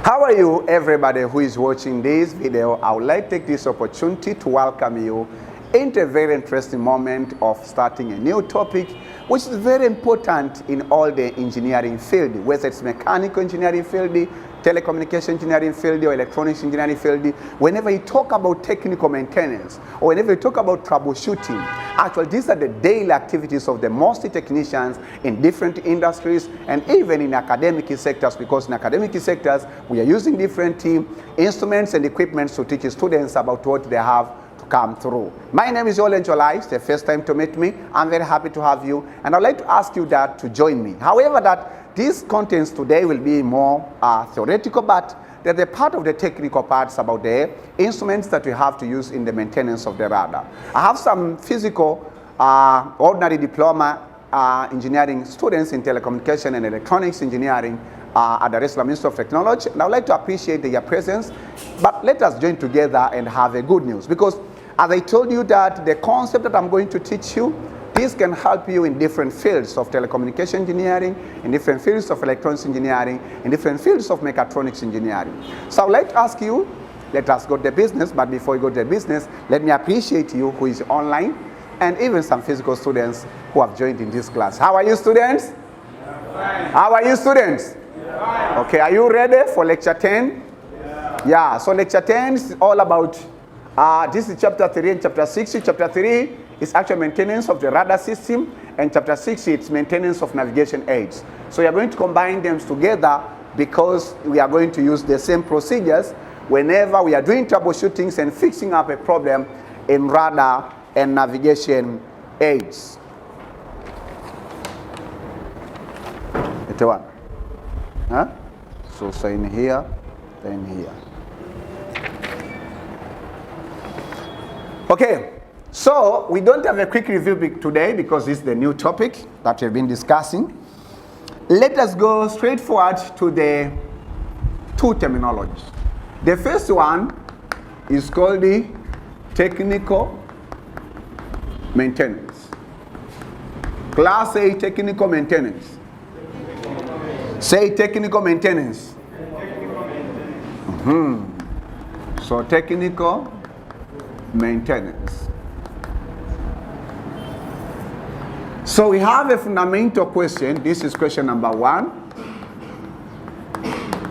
How are you, everybody who is watching this video? I would like to take this opportunity to welcome you into a very interesting moment of starting a new topic, which is very important in all the engineering field, whether it's mechanical engineering field, telecommunication engineering field, or electronics engineering field. Whenever you talk about technical maintenance, or whenever you talk about troubleshooting, actually these are the daily activities of the most technicians in different industries and even in academic sectors, because in academic sectors we are using different instruments and equipments to teach students about what they have to come through. My name is Olenjolai. It's the first time to meet me. I'm very happy to have you, and I'd like to ask you that to join me. However, that these contents today will be more theoretical, but they're the part of the technical parts about the instruments that we have to use in the maintenance of the radar. I have some physical, ordinary diploma engineering students in telecommunication and electronics engineering at the Dar-es-Salaam Institute of Technology, and I would like to appreciate their presence. But let us join together and have a good news, because as I told you that the concept that I'm going to teach you, this can help you in different fields of telecommunication engineering, in different fields of electronics engineering, in different fields of mechatronics engineering. So I would like to ask you, let us go to the business, but before we go to the business, let me appreciate you who is online, and even some physical students who have joined in this class. How are you, students? How are you, students? Okay, are you ready for lecture 10? Yeah, so lecture 10 is all about, this is chapter 3 and chapter 6. Chapter 3 is actual maintenance of the radar system, and chapter 6 is maintenance of navigation aids. So we are going to combine them together because we are going to use the same procedures whenever we are doing troubleshootings and fixing up a problem in radar and navigation aids. Huh? So sign here, then here. Okay, so we don't have a quick review today because this is the new topic that we've been discussing. Let us go straight forward to the two terminologies. The first one is called the technical maintenance. Class A, technical maintenance. Say technical maintenance. So technical maintenance. So we have a fundamental question. This is question number 1.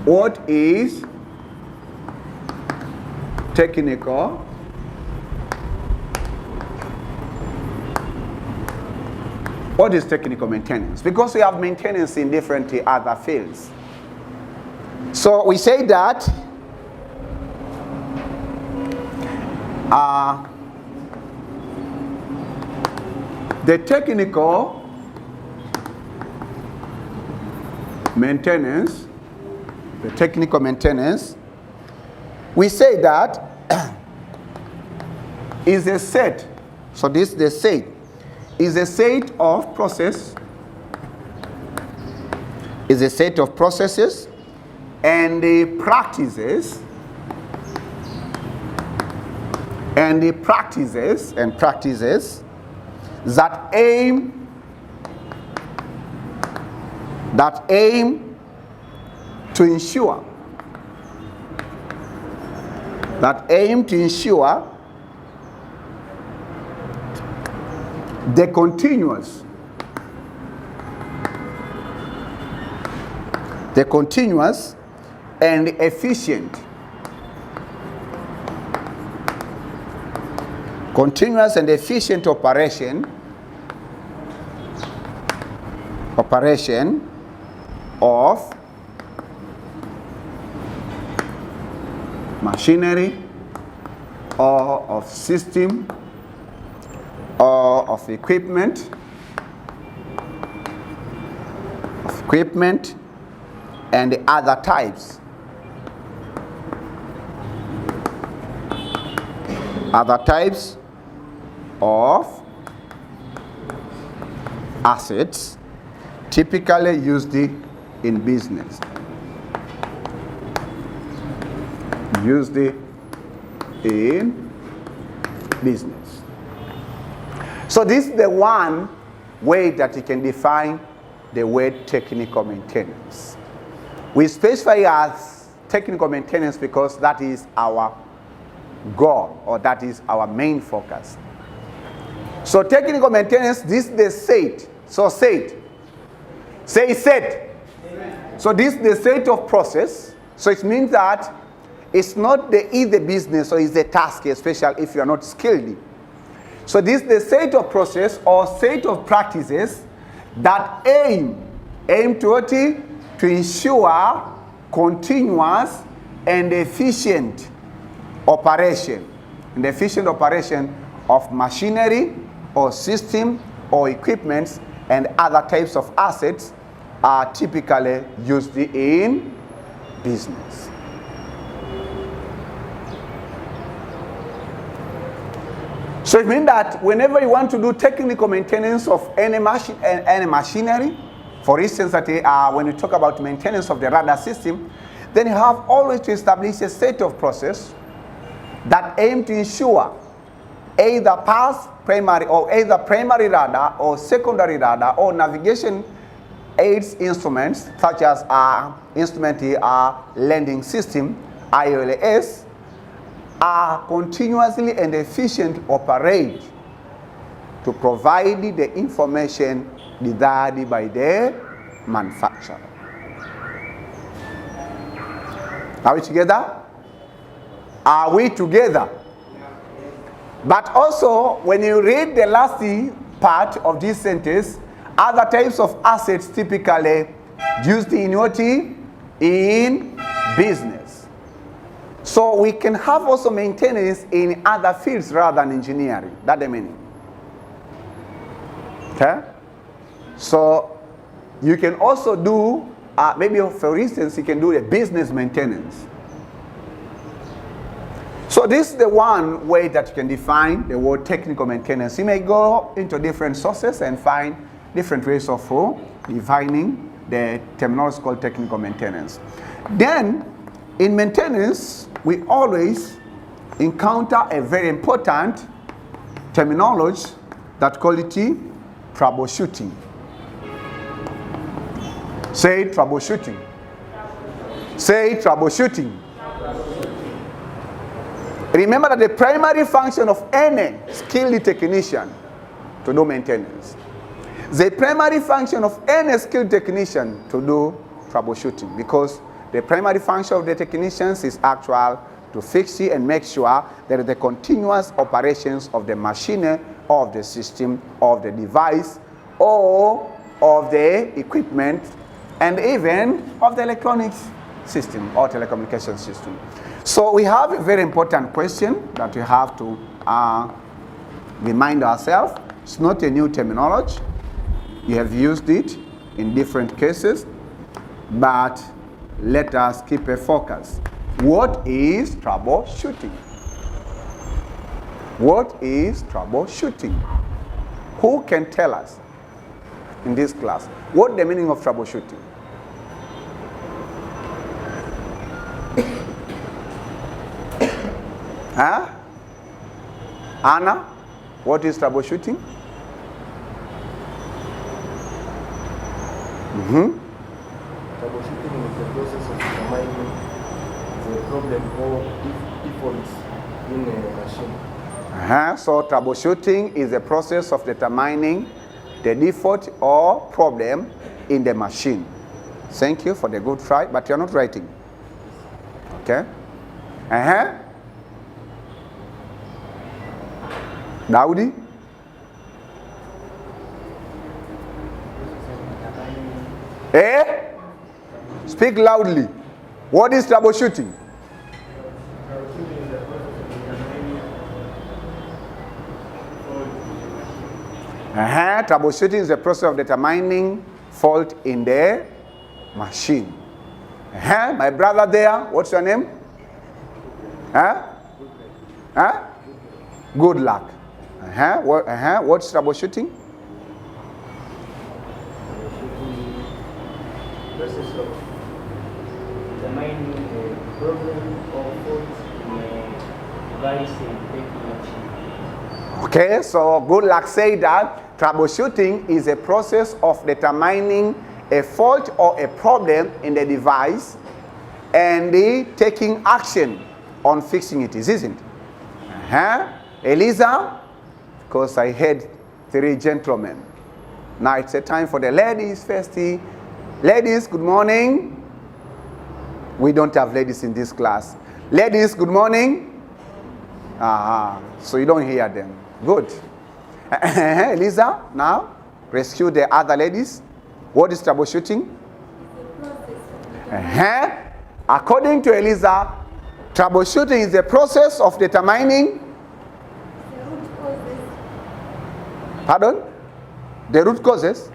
What is technical What is technical maintenance? Because we have maintenance in different other fields. So we say that the technical maintenance, we say that is a set. So this is the set. is a set of processes and the practices that aim to ensure the continuous and efficient operation of machinery or of system or of equipment and the other types of assets typically used in business. So this is the one way that you can define the word technical maintenance. We specify as technical maintenance because that is our goal, or that is our main focus. So technical maintenance, this is the set. So set. Say set. So this is the set of process. So it means that it's not either business or it's the task, especially if you are not skilled. So this is the set of process or set of practices that aim to ensure continuous and efficient operation. And the efficient operation of machinery or system or equipments and other types of assets are typically used in business. So it means that whenever you want to do technical maintenance of any machinery, for instance, that when you talk about maintenance of the radar system, then you have always to establish a set of process that aim to ensure either primary radar or secondary radar or navigation aids instruments such as landing system, ILS, are continuously and efficient operate to provide the information desired by the manufacturer. Are we together? Are we together? But also, when you read the last part of this sentence, other types of assets typically used in business. So we can have also maintenance in other fields rather than engineering. That's the meaning. Okay? So you can also do, maybe for instance, you can do the business maintenance. So this is the one way that you can define the word technical maintenance. You may go into different sources and find different ways of defining the terminology called technical maintenance. Then, in maintenance, we always encounter a very important terminology that call it troubleshooting. Say troubleshooting. Say troubleshooting. Remember that the primary function of any skilled technician to do maintenance, the primary function of any skilled technician to do troubleshooting, because the primary function of the technicians is actual to fix it and make sure that the continuous operations of the machine or of the system or of the device or of the equipment and even of the electronics system or telecommunication system. So we have a very important question that we have to remind ourselves. It's not a new terminology. You have used it in different cases, but let us keep a focus. What is troubleshooting? What is troubleshooting? Who can tell us in this class what the meaning of troubleshooting? Huh? Anna, what is troubleshooting? Troubleshooting is the process of determining the problem or defaults in a machine. So troubleshooting is the process of determining the default or problem in the machine. Thank you for the good try, but you're not writing. Okay? Daudi? Speak loudly. What is troubleshooting? Troubleshooting is the process of determining fault in the machine. My brother there, what's your name? Good luck. What's troubleshooting? Process of determining the problem or fault in a device and machine. Okay, so good luck say that troubleshooting is a process of determining a fault or a problem in the device and taking action on fixing it, isn't it? Eliza? Because I heard 3 gentlemen. Now it's a time for the ladies first. Ladies, good morning. We don't have ladies in this class. Ladies, good morning. So you don't hear them. Good. Eliza, now rescue the other ladies. What is troubleshooting? According to Eliza, troubleshooting is the process of determining the root causes.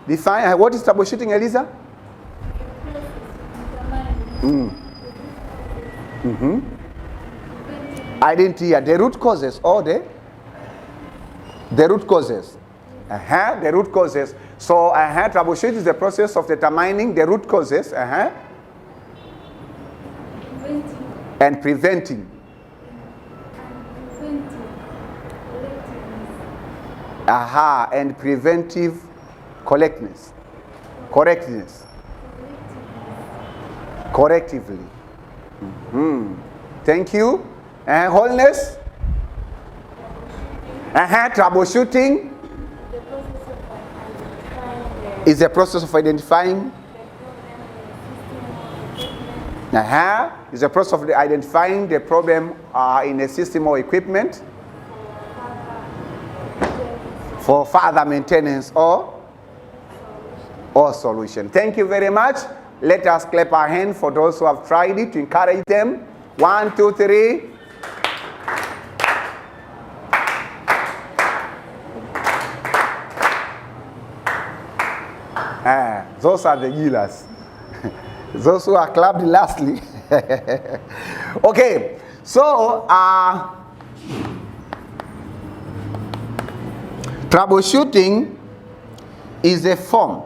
Define. What is troubleshooting, Eliza? I didn't hear. The root causes or the root causes. The root causes. So troubleshooting is the process of determining the root causes and preventing. And preventive correctness. Correctively. Thank you. Wholeness. Troubleshooting is the process of identifying. Is the process of identifying the problem in a system or equipment for further maintenance or solution. Thank you very much. Let us clap our hands for those who have tried it to encourage them. 1, 2, 3. Those are the healers. Those who are clapped lastly. Okay, so troubleshooting is a form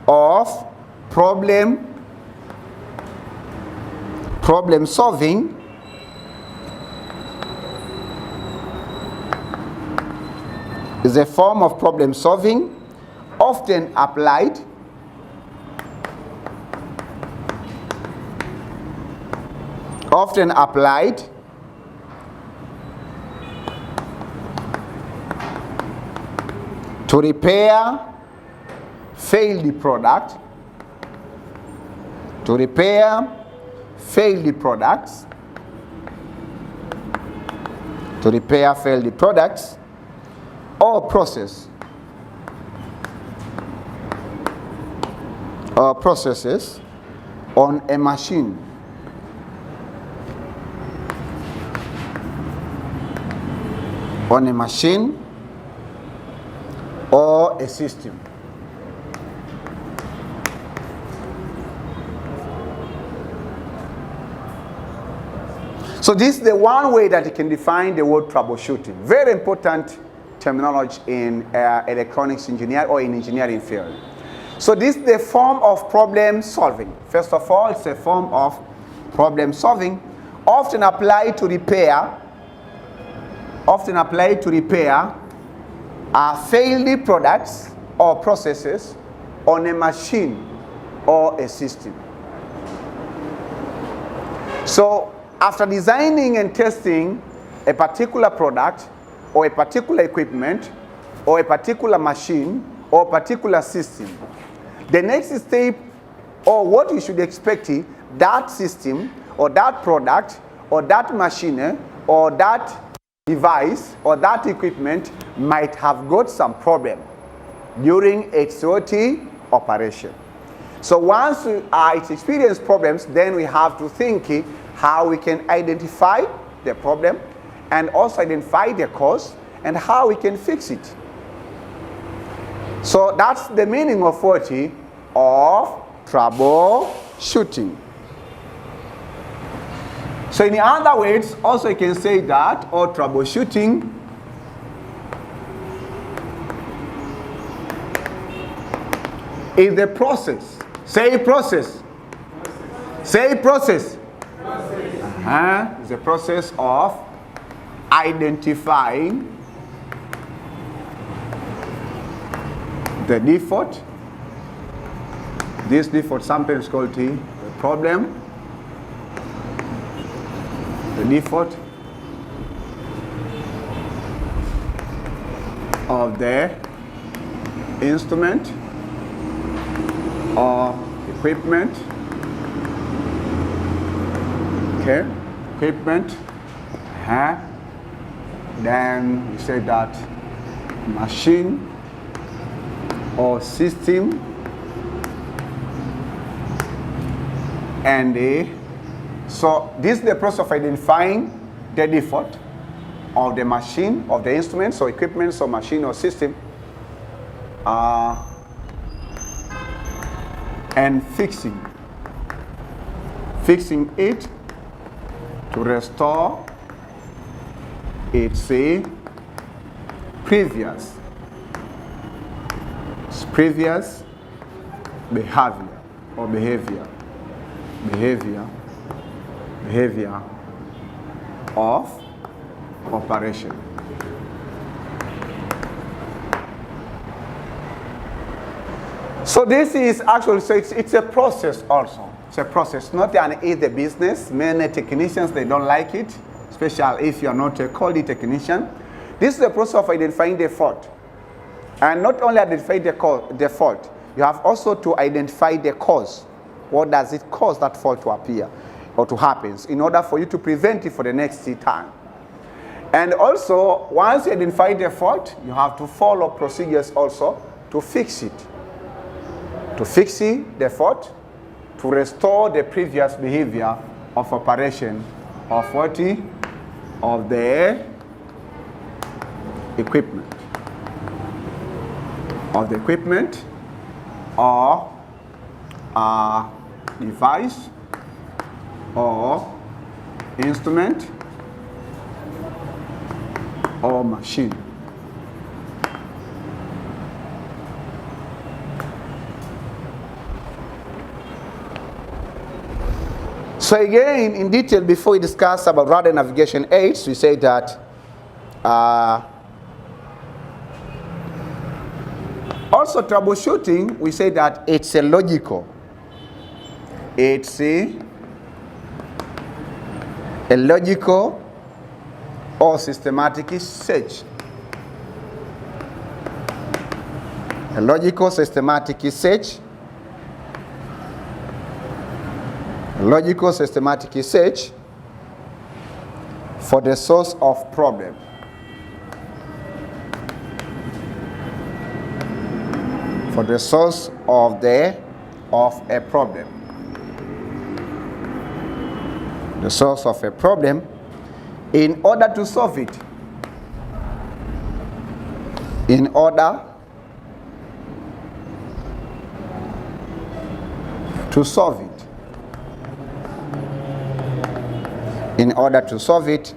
of problem solving is a form of problem solving often applied to repair failed products or processes on a machine or a system. So this is the one way that you can define the word troubleshooting. Very important terminology in electronics engineering or in engineering field. So this is the form of problem solving. First of all, it's a form of problem solving, often applied to repair failed products or processes on a machine or a system. So after designing and testing a particular product or a particular equipment or a particular machine or a particular system, the next step, or what you should expect, is that system or that product or that machine or that device or that equipment might have got some problem during its OT operation. So once it experiences problems, then we have to think how we can identify the problem and also identify the cause and how we can fix it. So that's the meaning of what? Of troubleshooting. So in other words, also you can say that, or troubleshooting is the process. Say process. Say process. It's the process of identifying the default. This default sometimes called the problem. The default of the instrument or equipment. Okay, equipment. Then we say that machine or system, and so this is the process of identifying the default of the machine, of the instruments or equipments or machine or system, and fixing it to restore its previous behavior or behavior of operation. So this is actually, so it's a process also. It's a process, not an easy business. Many technicians, they don't like it, especially if you are not a quality technician. This is the process of identifying the fault. And not only identify the fault, you have also to identify the cause. What does it cause that fault to appear or to happen, in order for you to prevent it for the next time? And also, once you identify the fault, you have to follow procedures also to fix it. To fix the fault, to restore the previous behavior of operation of what? Of the equipment. Of the equipment or device or instrument or machine. So again, in detail, before we discuss about radar navigation aids, we say that also troubleshooting, we say that it's a logical. It's a logical or systematic search. A logical systematic search. A logical systematic search for the source of problem. For the source of a problem. The source of a problem in order to solve it. In order to solve it. in order to solve it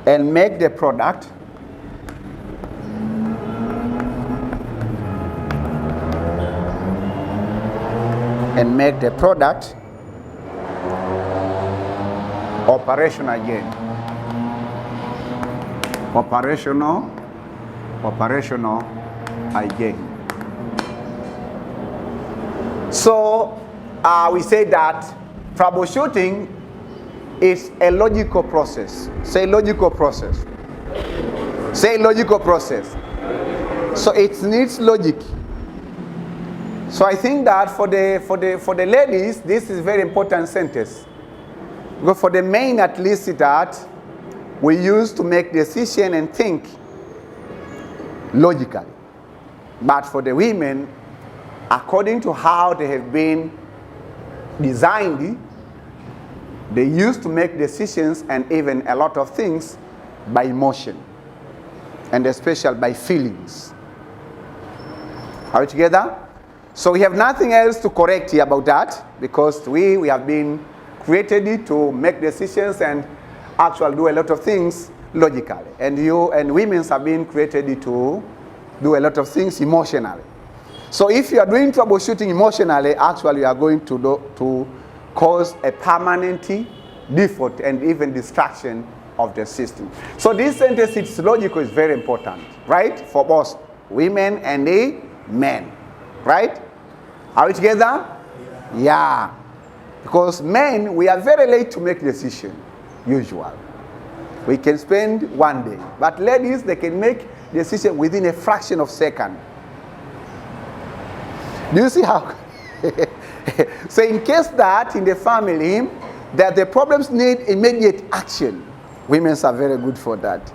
and make the product operational again. Operational again. So we say that troubleshooting is a logical process. Say logical process. Say logical process. So it needs logic. So I think that for the ladies, this is very important sentence. Because for the men, at least, that we use to make decision and think logically. But for the women, according to how they have been designed, they used to make decisions and even a lot of things by emotion, and especially by feelings. Are we together? So we have nothing else to correct here about that, because we have been created to make decisions and actually do a lot of things logically. And you and women have been created to do a lot of things emotionally. So if you are doing troubleshooting emotionally, actually you are going to cause a permanent default and even destruction of the system. So this sentence, its logical is very important, right? For both women and the men, right? Are we together? Yeah. Because men, we are very late to make decision, usually. We can spend one day. But ladies, they can make decision within a fraction of a second. Do you see how? So in case that in the family, that the problems need immediate action, women are very good for that.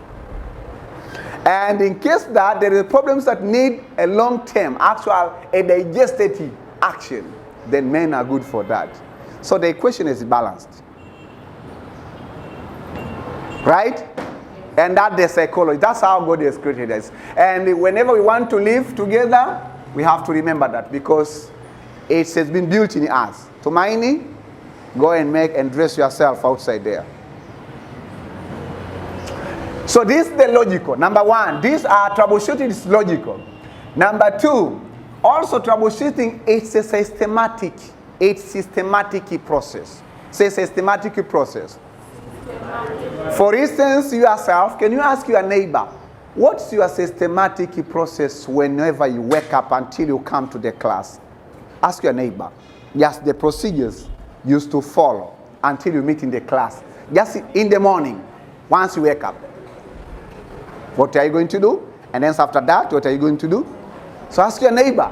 And in case that there are problems that need a long-term, actual, a digestive action, then men are good for that. So the equation is balanced. Right? And that's the psychology. That's how God has created us. And whenever we want to live together, we have to remember that, because it has been built in us. Tumaini, go and make and dress yourself outside there. So this is the logical. Number one, these are troubleshooting is logical. Number two, also troubleshooting is a systematic. It's systematic process. Say systematic process. For instance, yourself, can you ask your neighbor, what's your systematic process whenever you wake up until you come to the class? Ask your neighbor. Just the procedures you used to follow until you meet in the class. Just in the morning, once you wake up. What are you going to do? And then after that, what are you going to do? So ask your neighbor.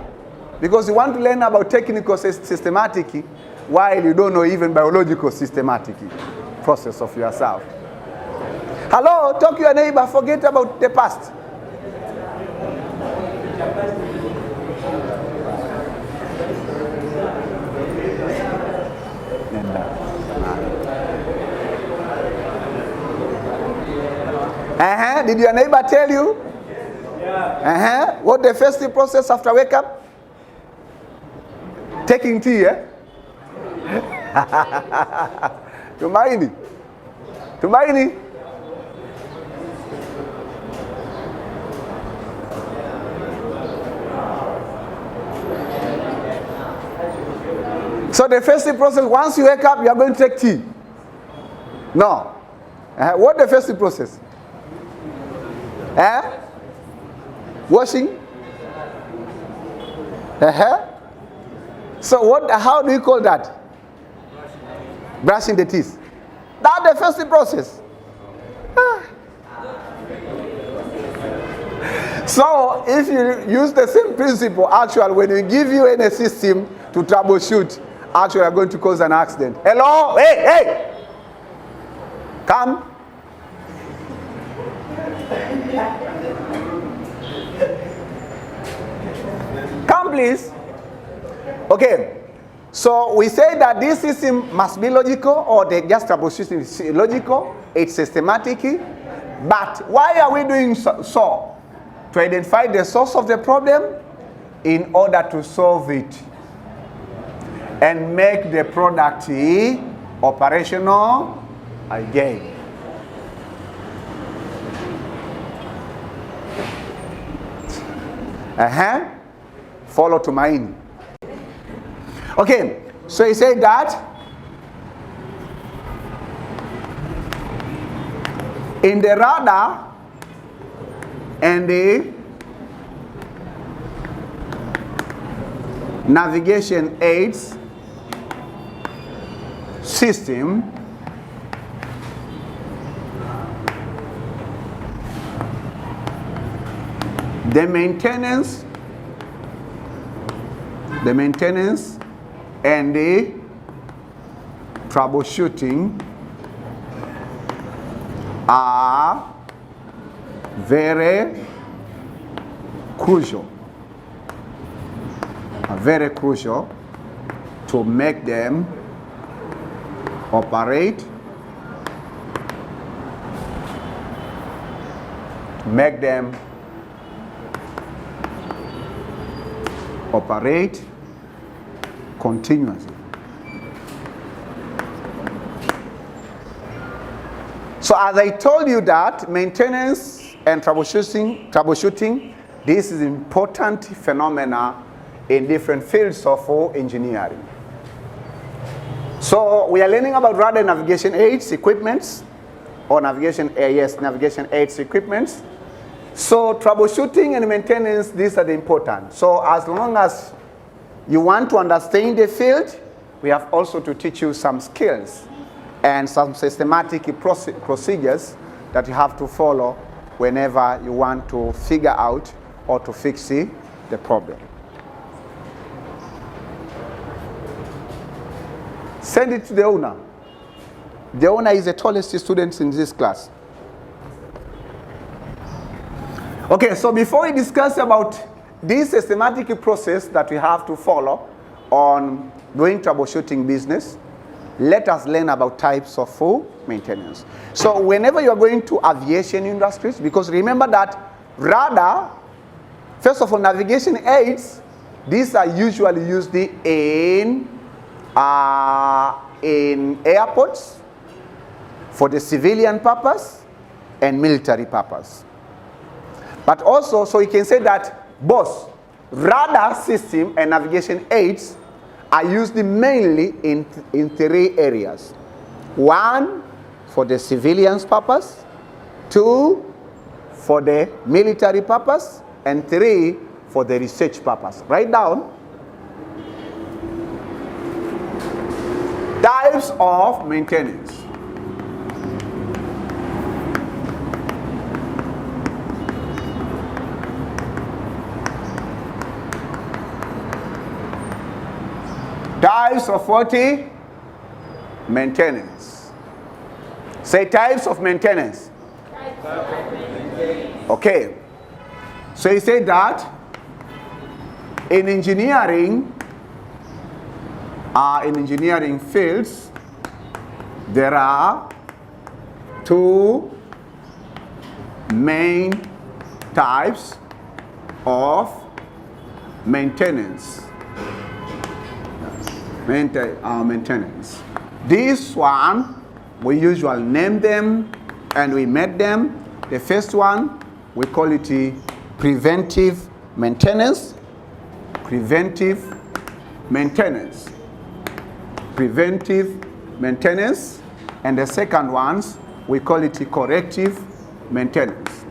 Because you want to learn about technical systematic while you don't know even biological systematic process of yourself. Hello, talk to your neighbor, forget about the past. Did your neighbor tell you? Yeah. What the first process after wake up? Taking tea, eh? Tumaini. Tumaini. So the first process, once you wake up, you are going to take tea. No. What the first process? Washing? So what? How do you call that? Brushing the teeth. That's the first process. So if you use the same principle, actually, when we give you any system to troubleshoot, actually, are going to cause an accident. Hello? Hey! Come. Come, please. Okay. So we say that this system must be logical, or the just troubleshooting is logical, it's systematic. But why are we doing so? To identify the source of the problem in order to solve it and make the product operational again. Follow tumaini. Okay, so he said that in the radar and the navigation aids system, the maintenance and the troubleshooting are very crucial. To make them operate, continuously. So as I told you that maintenance and troubleshooting, this is important phenomena in different fields of engineering. So we are learning about radar navigation aids equipments, or navigation aids equipments. So troubleshooting and maintenance, these are the important. So as long as you want to understand the field, we have also to teach you some skills and some systematic procedures that you have to follow whenever you want to figure out or to fix the problem. Send it to the owner. The owner is the tallest student in this class. Okay, so before we discuss about this systematic process that we have to follow on doing troubleshooting business, let us learn about types of maintenance. So whenever you are going to aviation industries, because remember that radar, first of all, navigation aids, these are usually used in airports for the civilian purpose and military purpose. But also, so you can say that both radar system and navigation aids are used mainly in three areas. One, for the civilian's purpose. Two, for the military purpose. And three, for the research purpose. Write down. Types of maintenance. Types of what? Maintenance. Say types of maintenance. Okay. So he said that in engineering fields, there are two main types of maintenance. Maintenance. This one, we usually name them and we met them. The first one, we call it preventive maintenance. Preventive maintenance. Preventive maintenance. And the second ones, we call it corrective maintenance.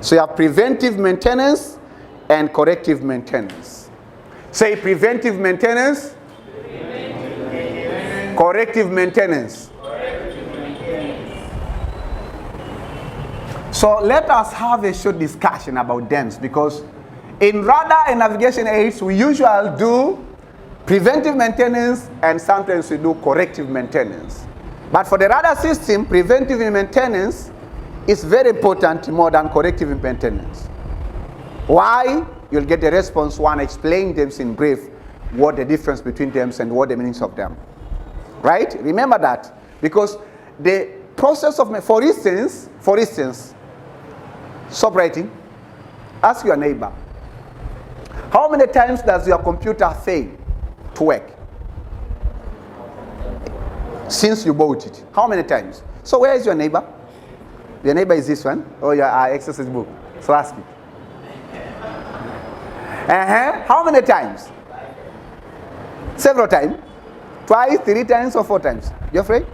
So you have preventive maintenance and corrective maintenance. Say preventive maintenance. Corrective maintenance. So let us have a short discussion about them, because in radar and navigation aids, we usually do preventive maintenance and sometimes we do corrective maintenance. But for the radar system, preventive maintenance is very important more than corrective maintenance. Why? You'll get the response one explaining them in brief, what the difference between them and what the meanings of them. Right? Remember that. Because the process of, for instance, stop writing. Ask your neighbor, how many times does your computer fail to work? Since you bought it. How many times? So where is your neighbor? Your neighbor is this one, or your exercise book? So ask it. How many times? Several times. Twice, 3 times, or 4 times? You afraid?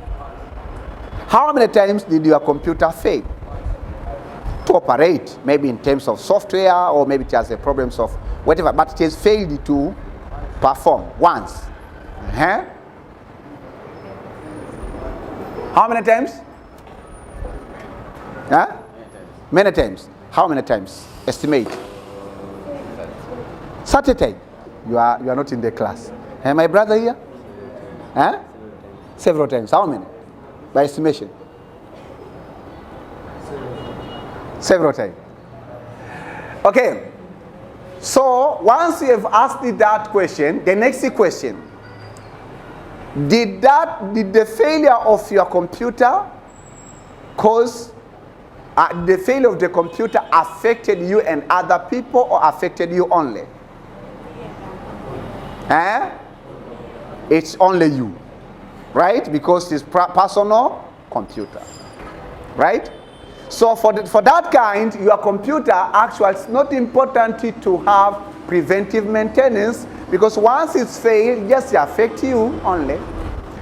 How many times did your computer fail to operate? Maybe in terms of software, or maybe it has a problems of whatever, but it has failed to perform once. How many times? Many times. How many times? Estimate. Saturday. You are not in the class. My brother here? Several times. How many? By estimation. Several times. Okay. So once you have asked that question, the next question. Did the failure of your computer cause the failure of the computer affected you and other people, or affected you only? It's only you, right? Because it's personal computer, right? So for that kind, your computer actually, it's not important to have preventive maintenance, because once it's failed, it just affects you only.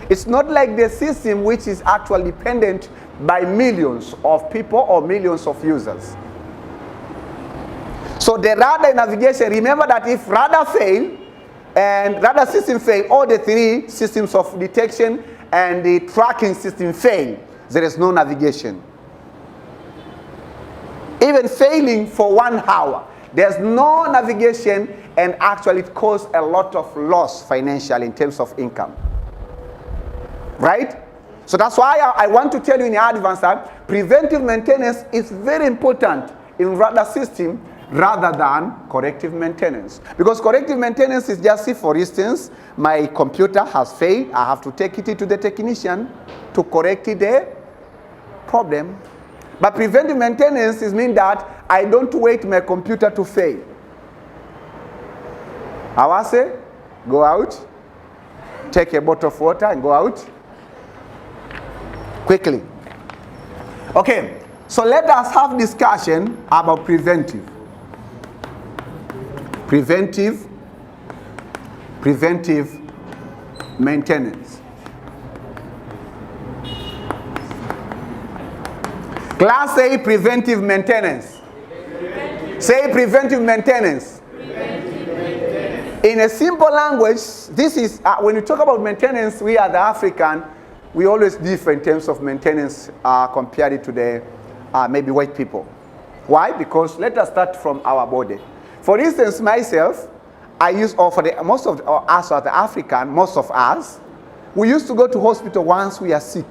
It's not like the system which is actually dependent by millions of people or millions of users. So the radar navigation, remember that if radar fail and radar system fail, all the 3 systems of detection and the tracking system fail, there is no navigation. Even failing for 1 hour, there's no navigation, and actually it causes a lot of loss financially in terms of income. Right? So that's why I want to tell you in advance that preventive maintenance is very important in radar system rather than corrective maintenance. Because corrective maintenance is just, if for instance my computer has failed, I have to take it to the technician to correct the problem. But preventive maintenance is mean that I don't wait my computer to fail. I will say, go out, take a bottle of water and go out quickly. Okay, so let us have discussion about preventive maintenance. Class A, preventive maintenance. Say preventive maintenance. In a simple language, this is, when you talk about maintenance, we are the African, we always differ in terms of maintenance compared to the maybe white people. Why? Because let us start from our body. For instance, myself, I use, or for most of us as the African, most of us, we used to go to hospital once we are sick.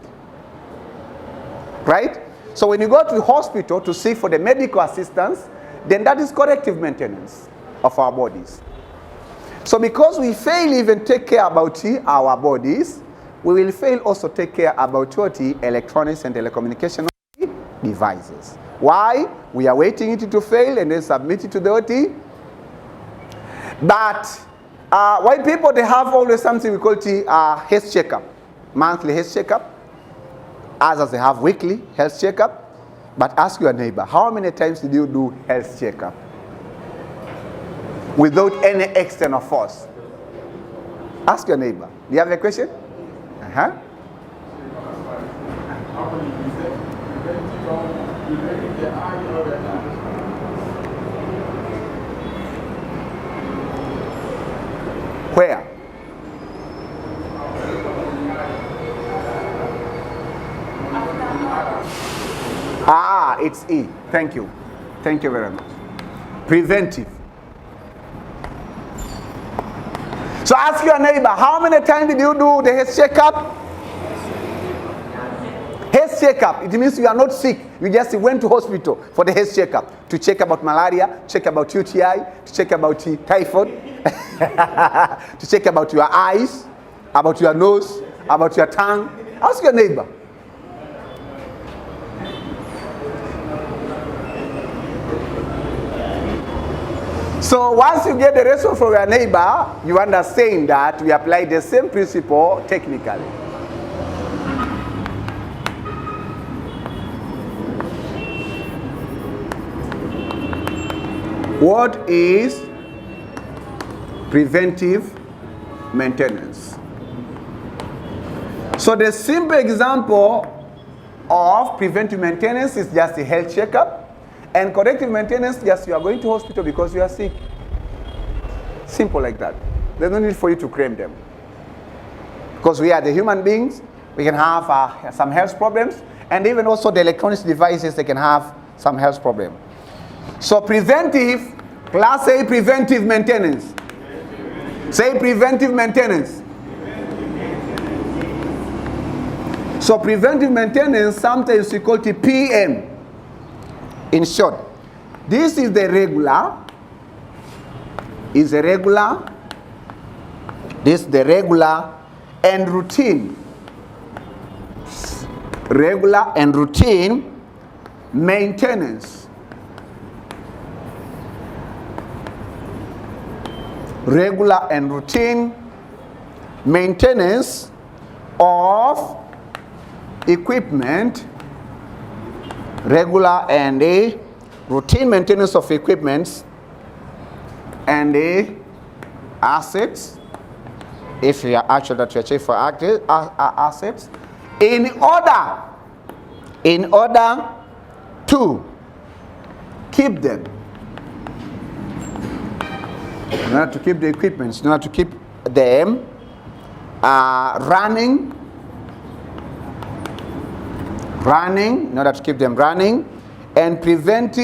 Right? So when you go to the hospital to seek for the medical assistance, then that is corrective maintenance of our bodies. So because we fail even take care about our bodies, we will fail also take care about electronics and telecommunication devices. Why? We are waiting it to fail and then submit it to the OT. But white people, they have always something we call health checkup, monthly health checkup. Others, they have weekly health checkup. But ask your neighbor, how many times did you do health checkup without any external force? Ask your neighbor. Do you have a question? Where? It's E. Thank you. Thank you very much. Preventive. So ask your neighbor, how many times did you do the health checkup? Health checkup, it means you are not sick. You just went to hospital for the health checkup to check about malaria, check about UTI, to check about typhoid, to check about your eyes, about your nose, about your tongue. Ask your neighbor. So once you get the result from your neighbor, you understand that we apply the same principle technically. What is preventive maintenance? So the simple example of preventive maintenance is just a health checkup, and corrective maintenance, just you are going to hospital because you are sick. Simple like that. There's no need for you to claim them. Because we are the human beings, we can have some health problems, and even also the electronic devices, they can have some health problem. So preventive, class A, preventive maintenance. Say preventive maintenance. So preventive maintenance, sometimes we call it PM. In short, this is the regular, this is the regular and routine. Regular and routine maintenance. Regular and routine maintenance of equipment. Regular and a routine maintenance of equipments and the assets, if you are actually that you are for assets, in order to keep them, in order to keep the equipments, in order to keep them running, in order to keep them running, and prevent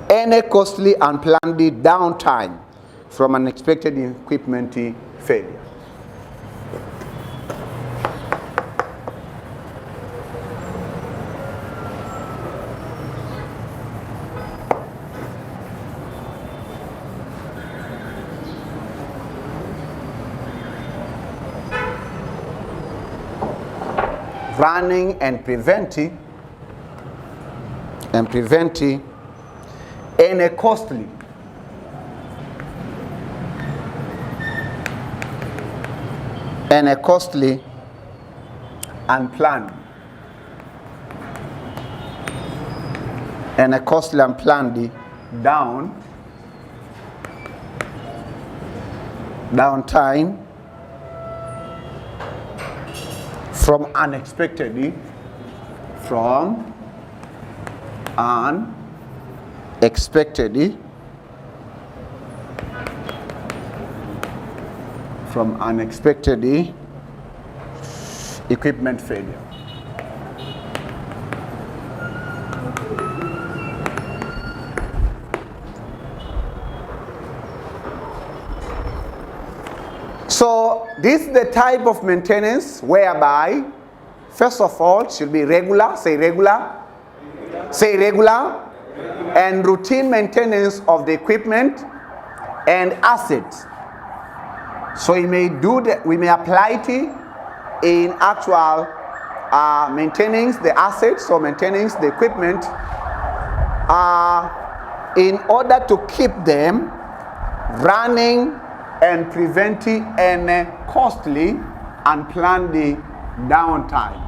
any costly unplanned downtime from unexpected equipment failure. Running and preventing any costly unplanned downtime from unexpected equipment failure. So this is the type of maintenance whereby, first of all, it should be regular, and routine maintenance of the equipment and assets. So we may apply it in actual maintaining the assets or maintaining the equipment in order to keep them running and preventing any costly unplanned downtime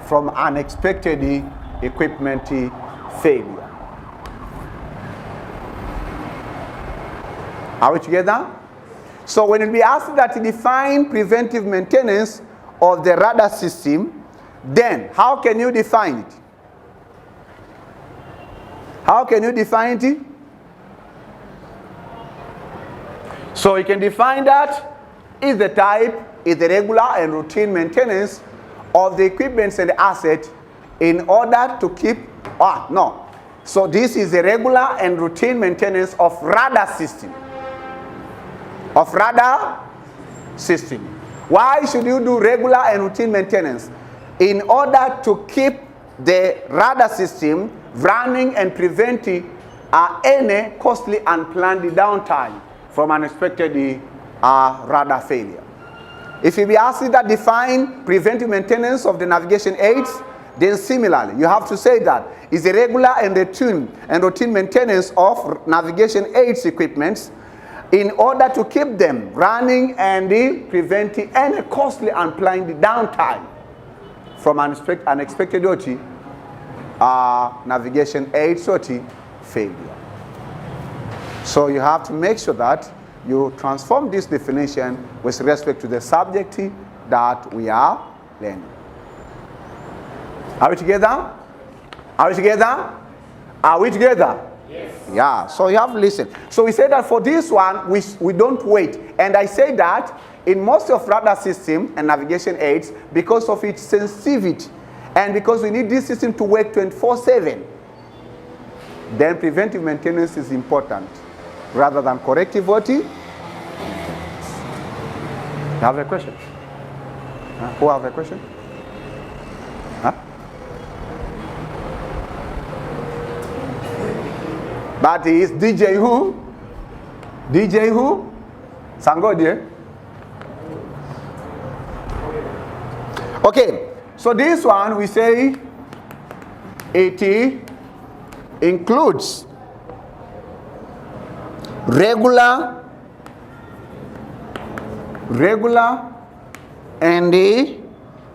from unexpected equipment failure. Are we together? So when we ask that to define preventive maintenance of the radar system, then how can you define it? How can you define it? So you can define that is the type, is the regular and routine maintenance of the equipments and the asset in order to keep, So this is the regular and routine maintenance of radar system. Why should you do regular and routine maintenance? In order to keep the radar system running and preventing any costly unplanned downtime from unexpected radar failure. If you be asked that define preventive maintenance of the navigation aids, then similarly you have to say that is a regular and routine maintenance of navigation aids equipments in order to keep them running and preventing any costly unplanned downtime from unexpected navigation aids failure. So you have to make sure that you transform this definition with respect to the subject that we are learning. Are we together? Are we together? Are we together? Yes. Yeah, so you have to listen. So we say that for this one, we don't wait. And I say that in most of radar systems and navigation aids, because of its sensitivity, and because we need this system to work 24/7, then preventive maintenance is important rather than corrective maintenance. You have a question? Who have a question? Huh? That is DJ who? DJ who? Sangodie? Okay, so this one we say it includes regular and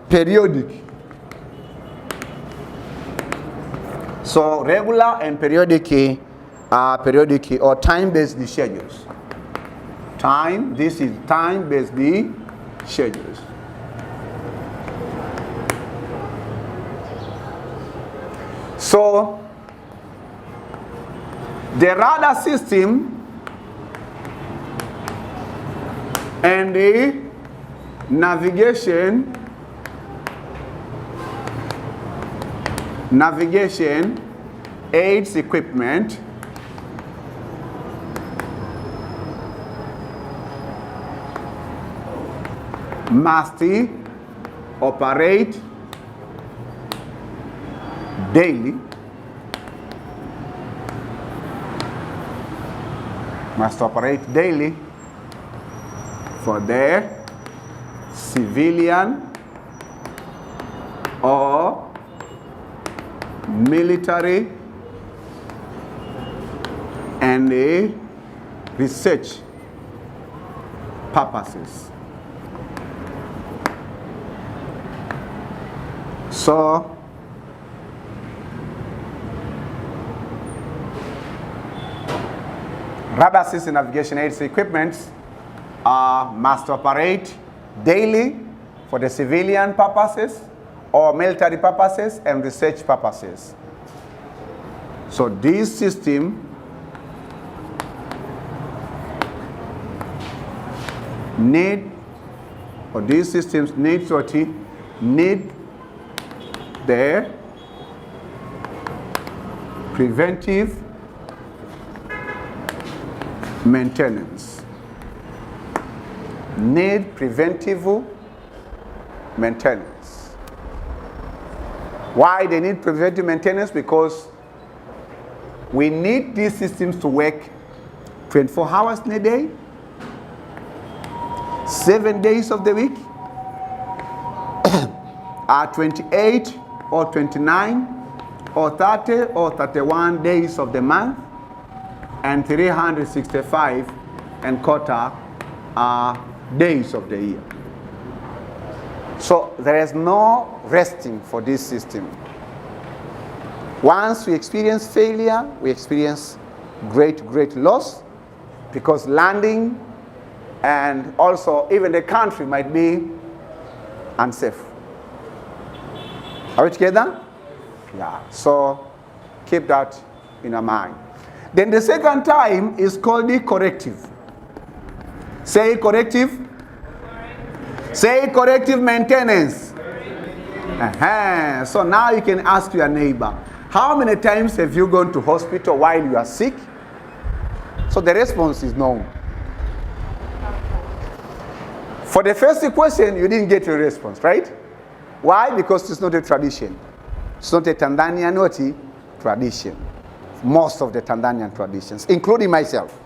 periodic. So regular and periodic or time-based schedules. This is time-based schedules. So the radar system and the navigation aids equipment must operate daily, for their civilian or military and research purposes. So radar system navigation aids equipment must operate daily for the civilian purposes or military purposes and research purposes. So this system these systems need the preventive maintenance. Need preventive maintenance. Why they need preventive maintenance? Because we need these systems to work 24 hours in a day, 7 days of the week, 28 or 29 or 30 or 31 days of the month, and 365 and quarter days of the year. So there is no resting for this system. Once we experience failure, we experience great loss, because landing and also even the country might be unsafe. Are we together? Yeah. So keep that in our mind. Then the second time is called the corrective. Say corrective. Say corrective maintenance. So now you can ask your neighbor, how many times have you gone to hospital while you are sick? So the response is no. For the first question, you didn't get a response, right? Why? Because it's not a tradition. It's not a Tanzanian tradition. Most of the Tanzanian traditions, including myself.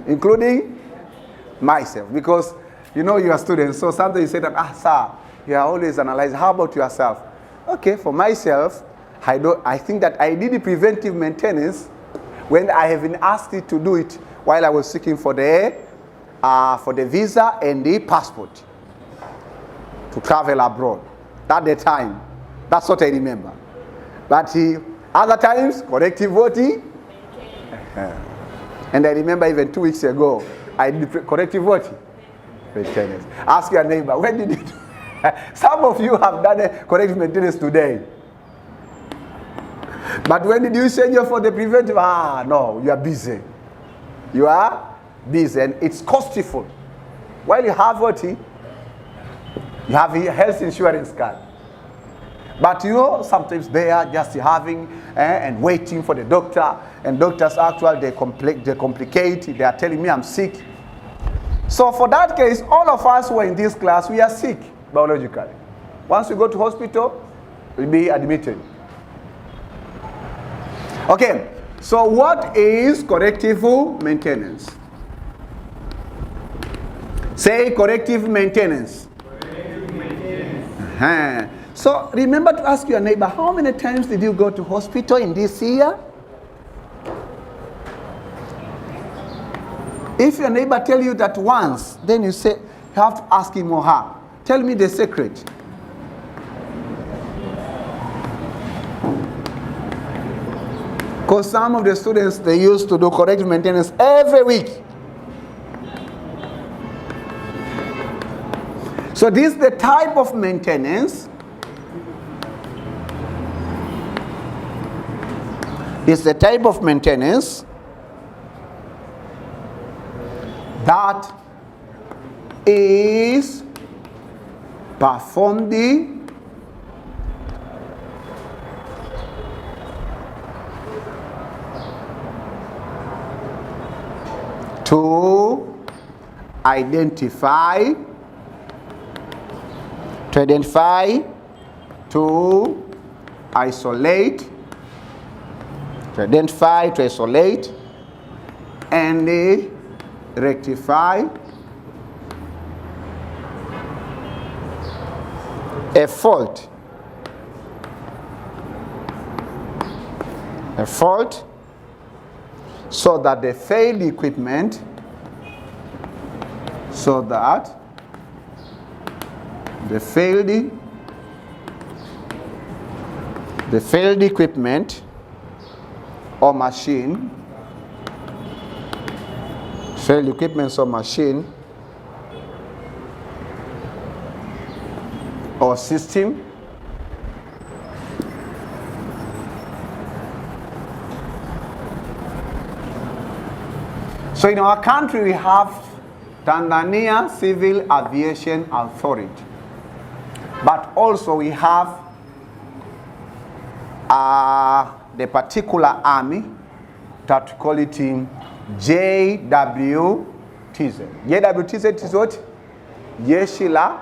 Including myself. Because, you know, you are students, so sometimes you say that, sir, you are always analyzing. How about yourself? Okay, for myself, I think that I did the preventive maintenance when I have been asked to do it while I was seeking for the visa and the passport. to travel abroad. At the time. That's what I remember. But other times, corrective what? And I remember even 2 weeks ago, I did corrective what? Maintenance. Ask your neighbor, when did you do? Some of you have done a corrective maintenance today. But when did you schedule for the preventive? No, you are busy. You are busy, and it's costful. While you have what? You have a health insurance card. But you know, sometimes they are just having and waiting for the doctor, and doctors actually they complicate. They are telling me I'm sick. So for that case, all of us who are in this class, we are sick biologically. Once we go to hospital, we'll be admitted. Okay, so what is corrective maintenance? Say corrective maintenance. Corrective maintenance. So remember to ask your neighbor, how many times did you go to hospital in this year? If your neighbor tell you that once, then you say, you have to ask him or her, tell me the secret. Because some of the students, they used to do corrective maintenance every week. So this is the type of maintenance. This is the type of maintenance that is performed to identify, to isolate, and rectify a fault. So that the failed equipment, the failed equipment or machine, or system So in our country we have Tanzania Civil Aviation Authority, but also we have the particular army that we call it JWTZ. JWTZ is what? Jeshi la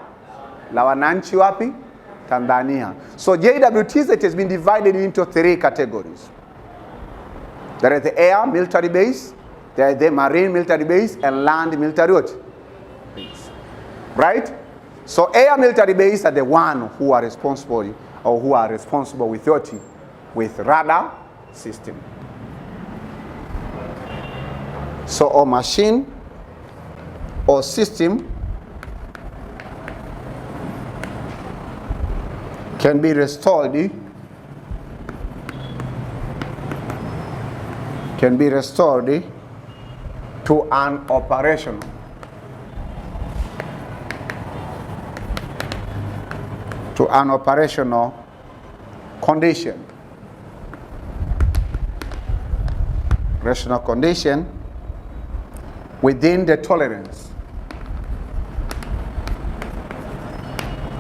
wananchi wapi? Tanzania. So JWTZ has been divided into 3 categories. There is the air military base, there is the marine military base, and land military base. Right? So air military base are the one who are responsible, or who are responsible with what? With radar system. So a machine or system can be restored to an operational condition. Rational condition within the tolerance.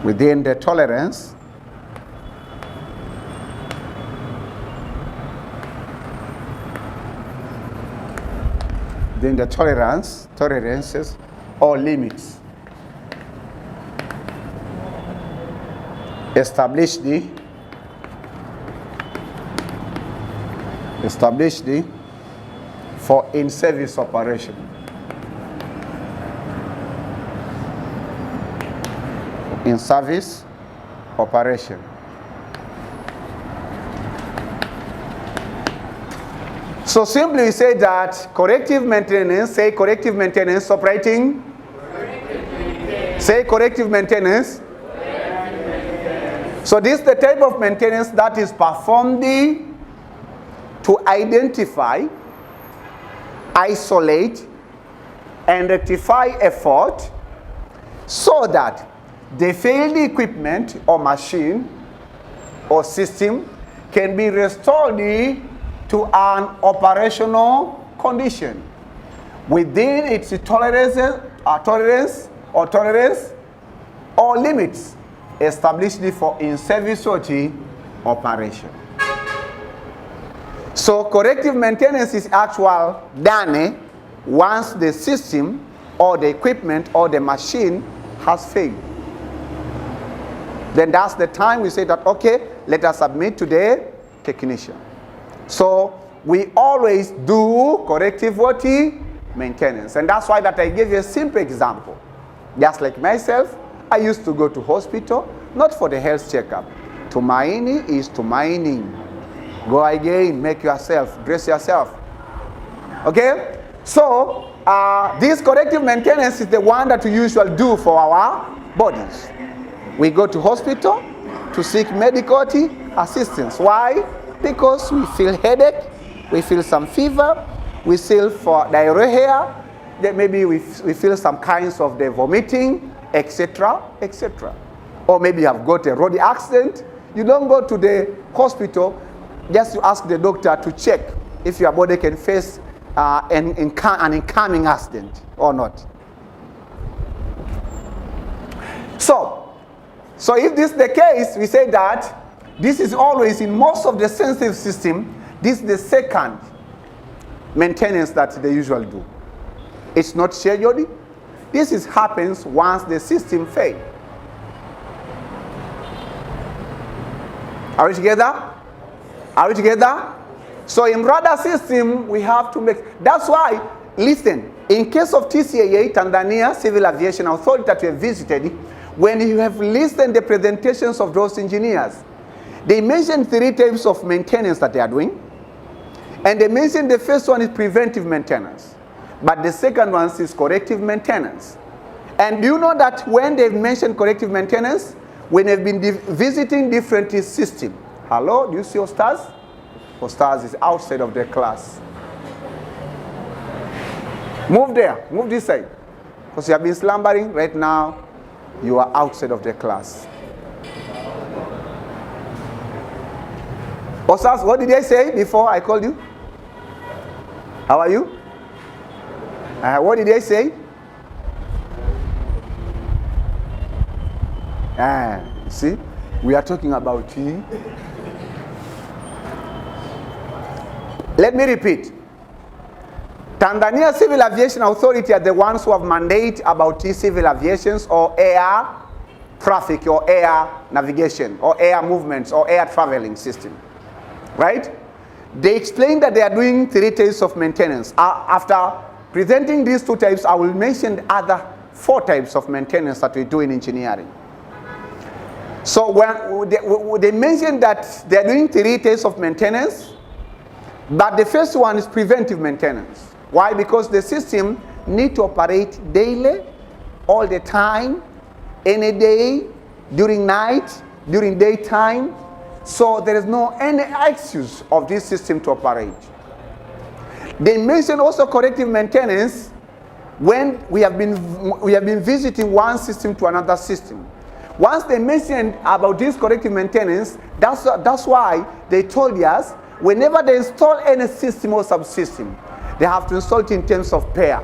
Within the tolerance tolerances or limits established for in-service operation. In-service operation. So simply we say that corrective maintenance, say corrective maintenance operating. Say corrective maintenance So this is the type of maintenance that is performed to identify, isolate, and rectify a fault so that the failed equipment or machine or system can be restored to an operational condition within its tolerance or limits established for in-service operation. So corrective maintenance is actual done once the system or the equipment or the machine has failed. Then that's the time we say that, okay, let us submit to the technician. So we always do corrective maintenance. And that's why that I gave you a simple example. Just like myself, I used to go to hospital, not for the health checkup. Tumaini is tumaining. Go again, make yourself, dress yourself. Okay? So, this corrective maintenance is the one that we usually do for our bodies. We go to hospital to seek medical assistance. Why? Because we feel headache, we feel some fever, we feel for diarrhea, then maybe we feel some kinds of the vomiting, etc., etc. Or maybe you have got a road accident. You don't go to the hospital just to ask the doctor to check if your body can face an incoming accident or not. So if this is the case, we say that this is always in most of the sensitive system, this is the second maintenance that they usually do. It's not scheduled. This happens once the system fails. Are we together? Are we together? So in radar system, we have to make, that's why, listen, in case of TCAA, Tanzania Civil Aviation Authority that we have visited, when you have listened the presentations of those engineers, they mentioned 3 types of maintenance that they are doing. And they mentioned the first one is preventive maintenance. But the second one is corrective maintenance. And do you know that when they've mentioned corrective maintenance, when they've been visiting different systems, hello, do you see Ostaz? Ostaz is outside of the class. Move there, move this side. Because you have been slumbering, right now, you are outside of the class. Ostaz, what did I say before I called you? How are you? What did I say? See, we are talking about tea. Let me repeat. Tanzania Civil Aviation Authority are the ones who have mandate about civil aviations or air traffic or air navigation or air movements or air traveling system. Right? They explain that they are doing 3 types of maintenance. After presenting these 2 types, I will mention the other 4 types of maintenance that we do in engineering. So when they mentioned that they are doing 3 types of maintenance, but the first one is preventive maintenance. Why? Because the system needs to operate daily, all the time, any day, during night, during daytime. So there is no any excuse of this system to operate. They mention also corrective maintenance when we have been visiting one system to another system. Once they mentioned about this corrective maintenance, that's why they told us whenever they install any system or subsystem, they have to install it in terms of pair.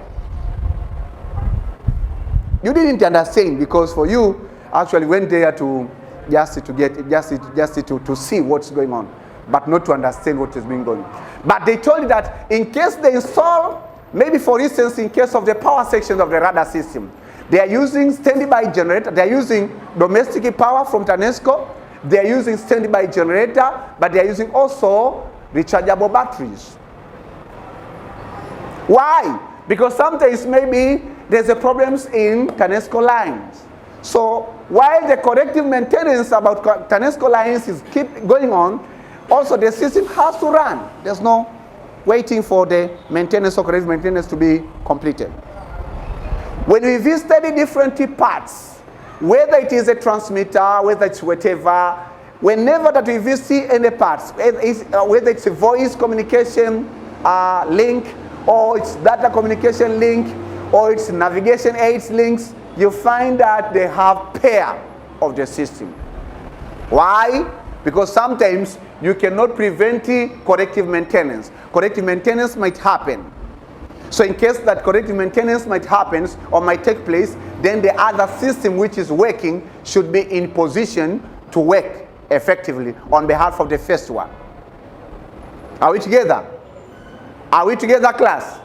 You didn't understand because for you actually went there to to see what's going on, but not to understand what is being going on. But they told you that in case they install, maybe for instance, in case of the power section of the radar system, they are using standby generator, they are using domestic power from TANESCO, they are using standby generator, but they are using also rechargeable batteries. Why? Because sometimes maybe there's a problems in TANESCO lines. So while the corrective maintenance about TANESCO lines is keep going on, also the system has to run. There's no waiting for the maintenance or corrective maintenance to be completed. When we visited different parts, whether it is a transmitter, whether it's whatever, whenever that we see any parts, whether it's a voice communication link, or it's data communication link, or it's navigation aids links, you find that they have pair of the system. Why? Because sometimes you cannot prevent corrective maintenance. Corrective maintenance might happen. So in case that corrective maintenance might happen or might take place, then the other system which is working should be in position to work effectively on behalf of the first one. Are we together? Are we together, class?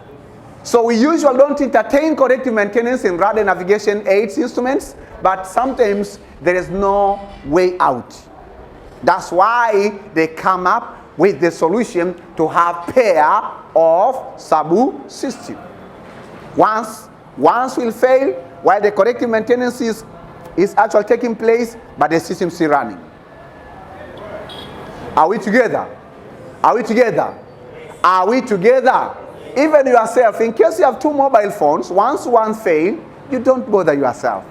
So we usually don't entertain corrective maintenance in radar navigation aids instruments, but sometimes there is no way out. That's why they come up with the solution to have pair of SABU system. Once will fail while the corrective maintenance is actually taking place, but the system is still running. Are we together? Are we together? Are we together? Even yourself, in case you have two mobile phones, once one fails, you don't bother yourself.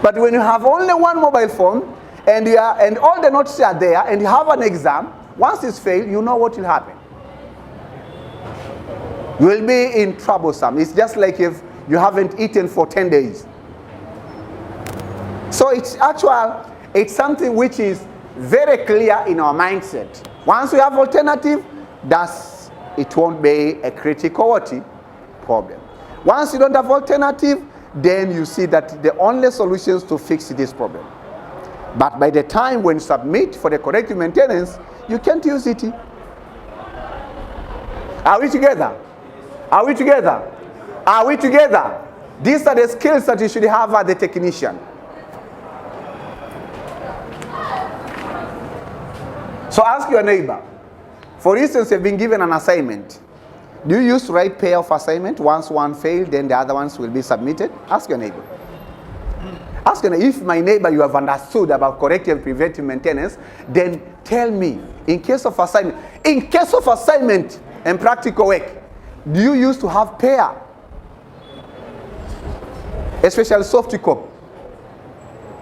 But when you have only one mobile phone, and all the notes are there, and you have an exam, once it's failed, you know what will happen. You will be in troublesome. It's just like if you haven't eaten for 10 days. So it's something which is very clear in our mindset. Once we have alternative, it won't be a critical problem. Once you don't have alternative, then you see that the only solutions to fix this problem. But by the time when you submit for the corrective maintenance, you can't use it. Are we together? Are we together? Are we together? These are the skills that you should have as a technician. So ask your neighbor. For instance, you've been given an assignment. Do you use right pair of assignment? Once one failed, then the other ones will be submitted? Ask your neighbor. Ask your neighbor. If my neighbor, you have understood about corrective and preventive maintenance, then tell me, in case of assignment and practical work, do you used to have pair? Especially soft copy.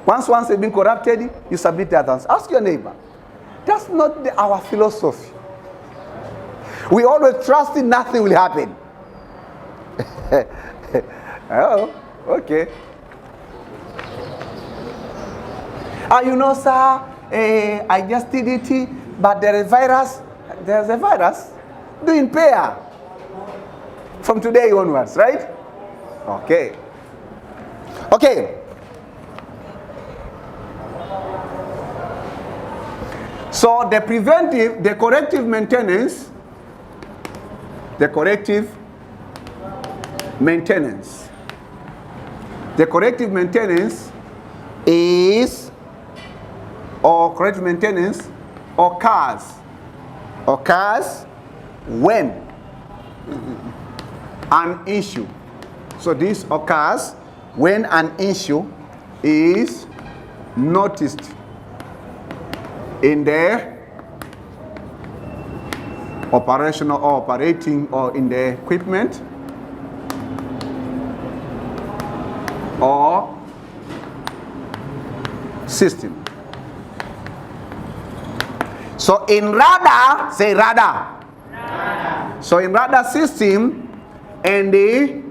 Once has been corrupted, you submit the others. Ask your neighbor. That's not our philosophy. We always trust in nothing will happen. Oh, okay. You know, sir, I just did it, but there's a virus. Doing pair from today onwards, right? Okay. Okay. So the corrective maintenance is, or corrective maintenance occurs when an issue. So this occurs when an issue is noticed in the operational or operating or in the equipment or system. So in radar, say radar. So in radar system and the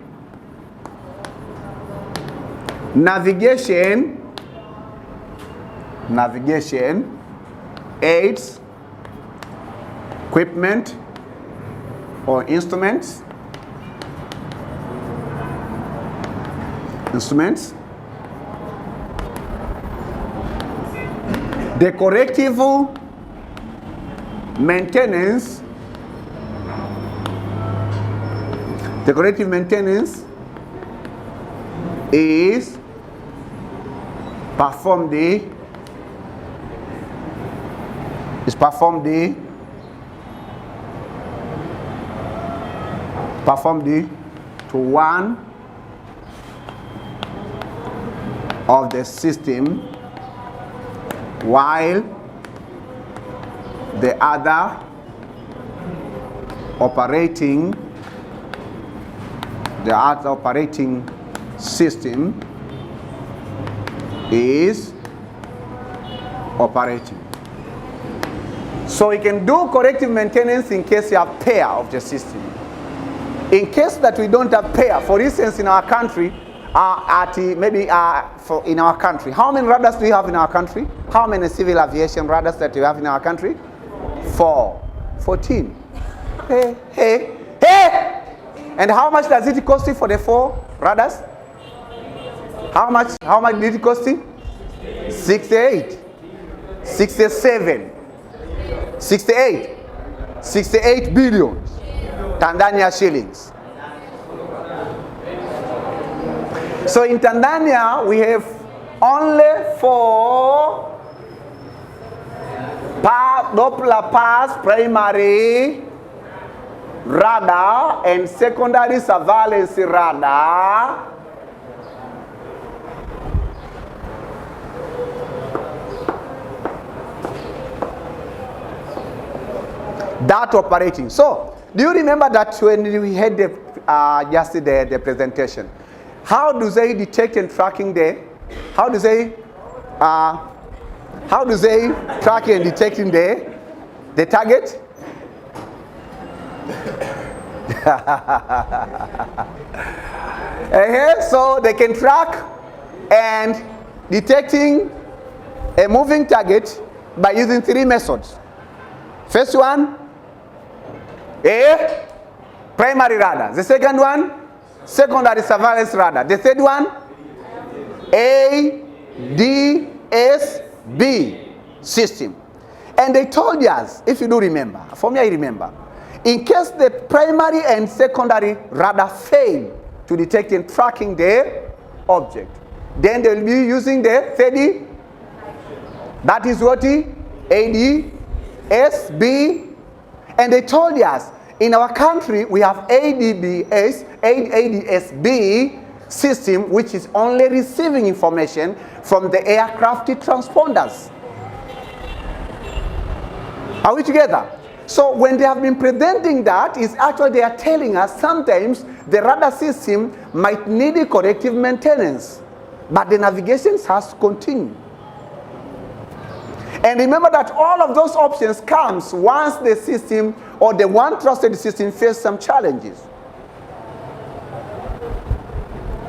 navigation aids, equipment or instruments, the corrective maintenance is performed to one of the system while the other operating system is operating. So we can do corrective maintenance in case you have pair of the system. In case that we don't have pair, for instance, in our country, in our country, how many radars do we have in our country? How many civil aviation radars that we have in our country? 14. Hey. And how much does it cost you for the 4 radars? How much did it cost you? 68, 67, 68 billion Tanzania shillings. So in Tanzania, we have only 4 Doppler pass primary radar and secondary surveillance radar that operating. So, do you remember that when we had the presentation, how do they detect and tracking how do they track and detecting the target? So they can track and detecting a moving target by using 3 methods. First one, primary radar. The second one, secondary surveillance radar. The third one, ADSB system. And they told us, if you do remember, for me I remember, in case the primary and secondary radar fail to detect and tracking the object, then they will be using the 30, that is what? ADSB. And they told us, in our country, we have ADSB system, which is only receiving information from the aircraft transponders. Are we together? So when they have been presenting that, is actually they are telling us sometimes the radar system might need a corrective maintenance, but the navigation has to continue. And remember that all of those options comes once the system or the one trusted system faces some challenges.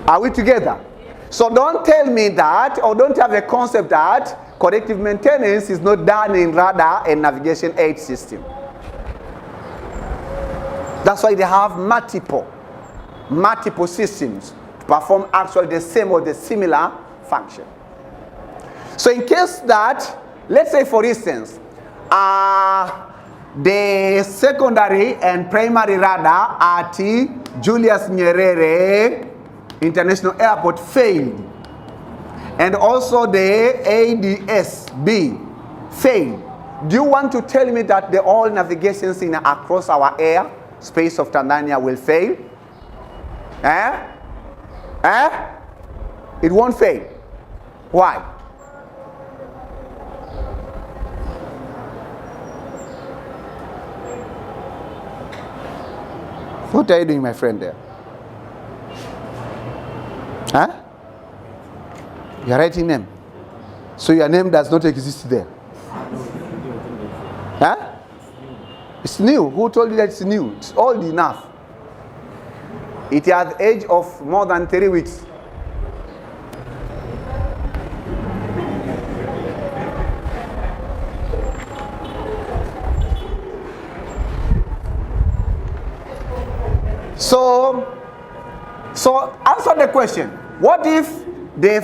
Are we together? So don't tell me that, or don't have a concept that corrective maintenance is not done in radar and navigation aid system. That's why they have multiple systems to perform actually the same or the similar function. So in case that, let's say for instance, the secondary and primary radar at Julius Nyerere International Airport failed, and also the ADSB failed. Do you want to tell me that all navigations across our air space of Tanzania will fail? It won't fail. Why? What are you doing, my friend, there? You are writing name. So your name does not exist there. It's new. Who told you that it's new? It's old enough. It has the age of more than 3 weeks. So answer the question. What if the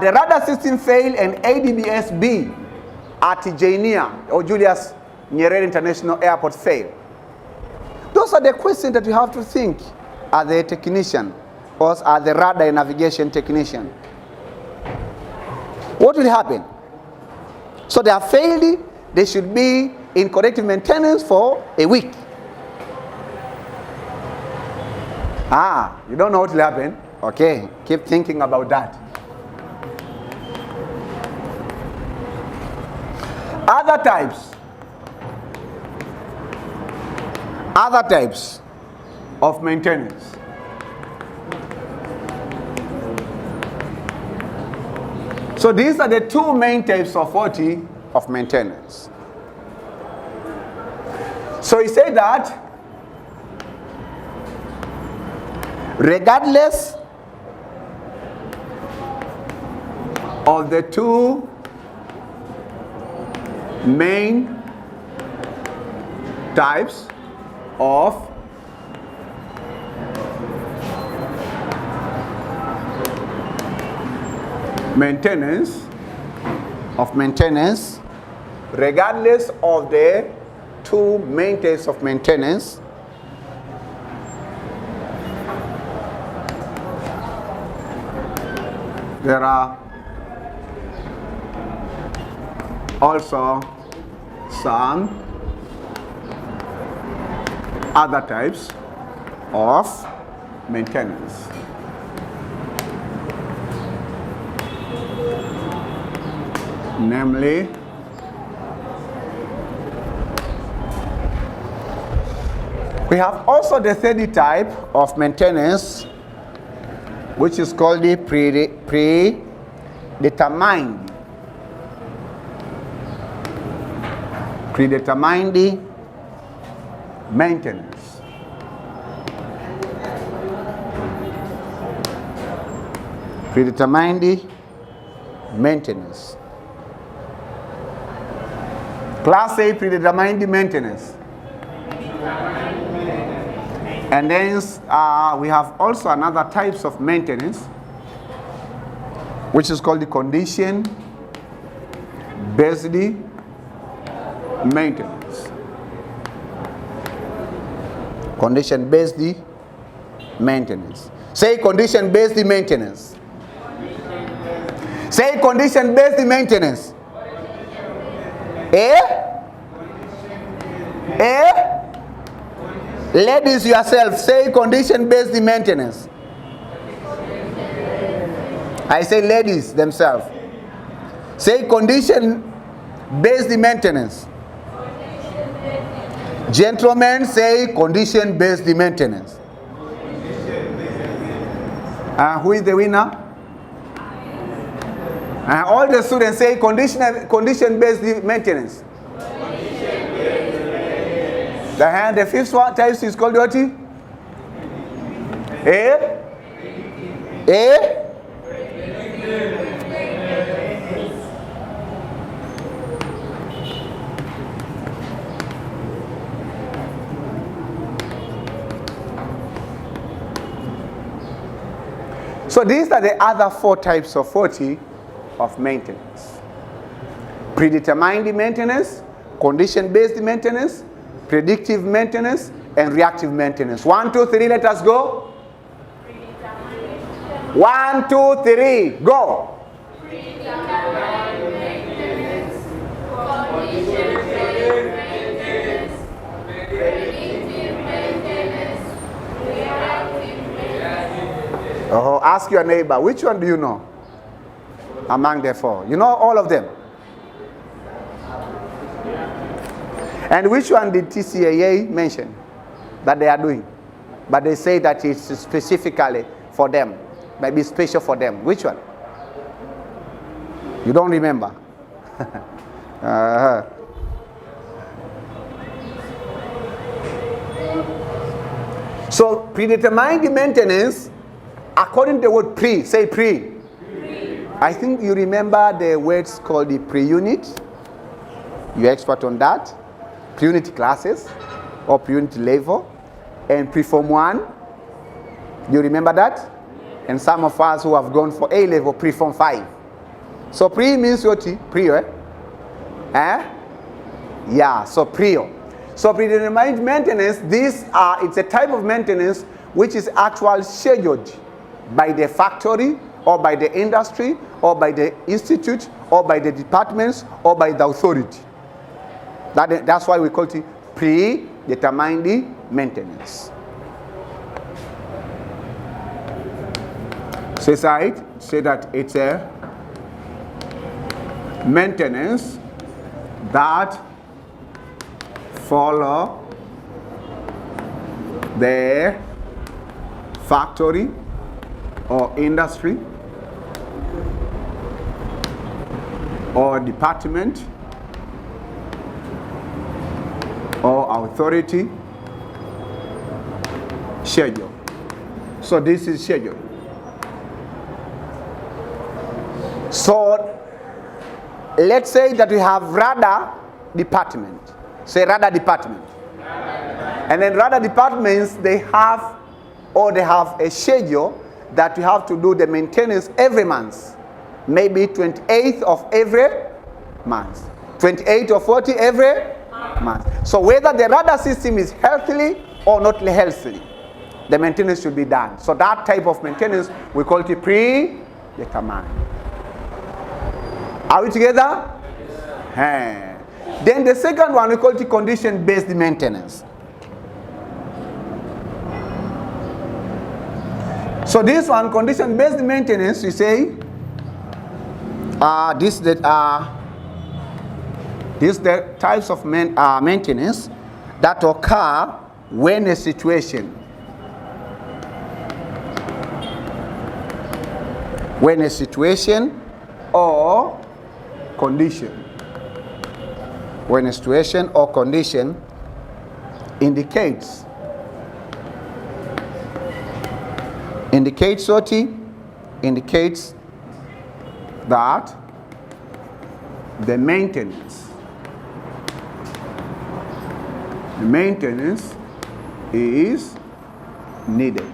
radar system fail and ADSB at JNIA or Julius Nyerere International Airport fail? Those are the questions that you have to think as a technician or as the radar navigation technician. What will happen? So they have failed. They should be in corrective maintenance for a week. You don't know what will happen? Okay, keep thinking about that. Other types of maintenance. So these are the two main types of what? Of maintenance. So he said that regardless of the two main types of maintenance, regardless of the two main types of maintenance, there are also some other types of maintenance. Namely, we have also the third type of maintenance, which is called the predetermined maintenance. Predetermined maintenance. Class A, predetermined maintenance. And then we have also another types of maintenance, which is called the condition-based maintenance. Condition-based maintenance. Say condition-based maintenance. Say condition-based maintenance. Ladies yourself, say condition-based maintenance. I say ladies themselves. Say condition-based maintenance. Gentlemen, say condition-based maintenance. Who is the winner? All the students say condition-based maintenance. The fifth one type is called what? So these are the other four types of maintenance. Predetermined maintenance, condition-based maintenance, predictive maintenance, and reactive maintenance. 1, 2, 3, let us go. 1, 2, 3, go. Predetermined maintenance, condition-based maintenance, predictive maintenance, reactive maintenance. Oh, ask your neighbor, which one do you know among the four? You know all of them? And which one did TCAA mention that they are doing? But they say that it's specifically for them, maybe special for them. Which one? You don't remember? So predetermined maintenance, according to the word pre, say pre. I think you remember the words called the pre-unit. You're expert on that. Pre-unit classes or pre-unit level, and pre-form 1. You remember that? And some of us who have gone for A level, pre-form 5. So pre means what? Pre, eh? Yeah, so pre. So predetermined maintenance, it's a type of maintenance which is actually scheduled by the factory or by the industry or by the institute or by the departments or by the authority. That's why we call it predetermined maintenance. Say that it's a maintenance that follow the factory or industry or department or authority schedule. So this is schedule. So let's say that we have radar department. Say radar department. And then radar departments, they have a schedule that you have to do the maintenance every month. Maybe 28th of every month. 28th or 40 every month. So whether the radar system is healthy or not healthy, the maintenance should be done. So that type of maintenance we call it predetermined. Are we together? Yes. Then the second one we call it condition-based maintenance. So this one, condition-based maintenance, we say, these the types of maintenance that occur when a situation, or condition, indicates that the maintenance is needed.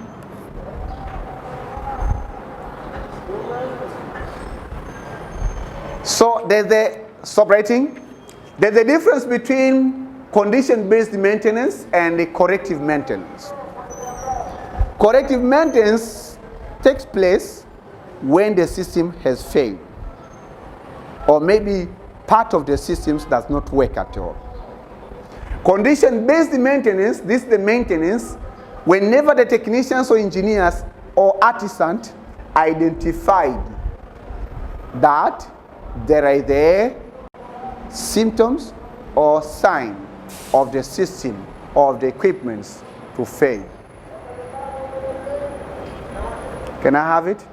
So there's a difference between condition-based maintenance and the corrective maintenance. Corrective maintenance takes place when the system has failed, or maybe part of the system does not work at all. Condition-based maintenance, this is the maintenance whenever the technicians or engineers or artisans identified that there are the symptoms or signs of the system or of the equipments to fail. Can I have it?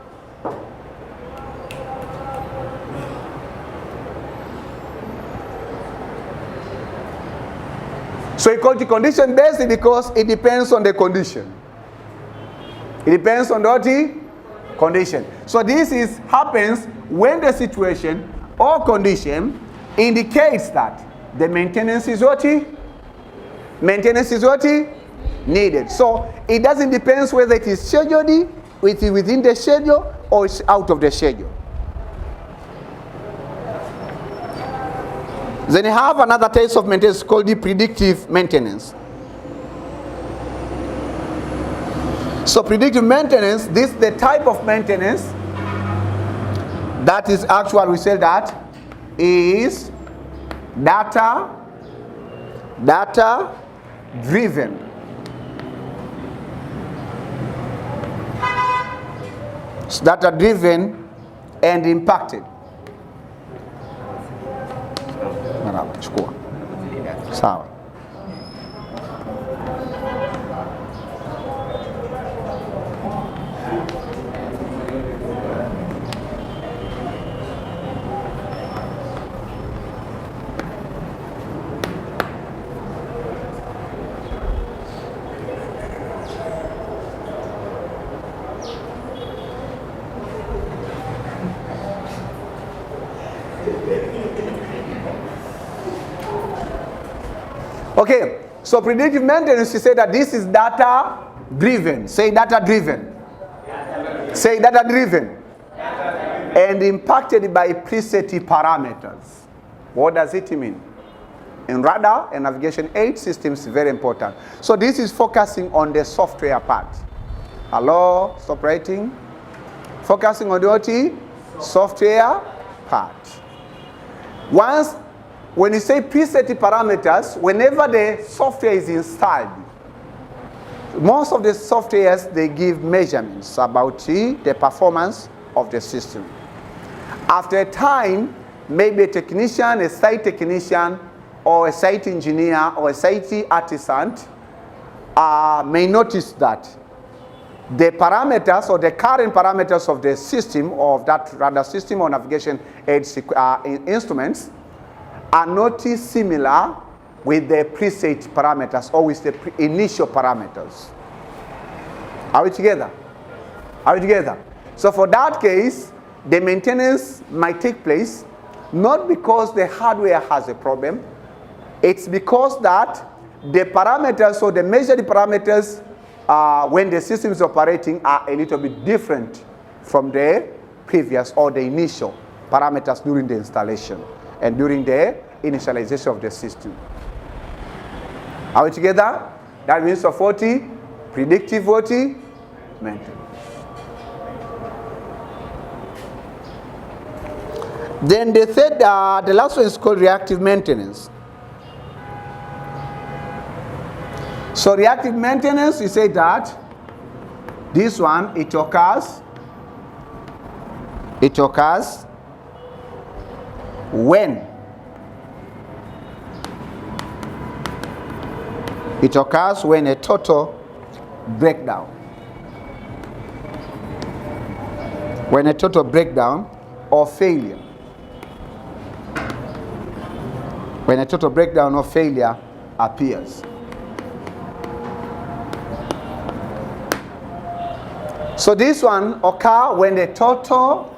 So you call it condition-based because it depends on the condition. It depends on the condition. So this happens when the situation or condition indicates that the maintenance is needed. So it doesn't depend whether it is scheduled, within the schedule, or it's out of the schedule. Then you have another type of maintenance called the predictive maintenance. So predictive maintenance, this is the type of maintenance that is actual, we say that is data driven. It's data driven and impacted. Chukua. Sawa. Okay, so predictive maintenance, you say that this is data driven. Say data driven. Say data driven. And impacted by preset parameters. What does it mean? In radar and navigation aid systems, very important. So this is focusing on the software part. Hello, stop writing. Focusing on the OT software part. When you say preset parameters, whenever the software is installed, most of the softwares, they give measurements about the performance of the system. After a time, maybe a technician, a site technician, or a site engineer, or a site artisan may notice that the parameters or the current parameters of the system, of that radar system or navigation aid instruments, are not similar with the preset parameters or with the initial parameters. Are we together? Are we together? So for that case, the maintenance might take place not because the hardware has a problem, it's because that the parameters or the measured parameters when the system is operating are a little bit different from the previous or the initial parameters during the installation and during the initialization of the system. Are we together? That means of 40, predictive 40, maintenance. Then the third, the last one is called reactive maintenance. So reactive maintenance, we say that this one, it occurs when a total breakdown. When a total breakdown or failure. When a total breakdown or failure appears. So this one occurs when the total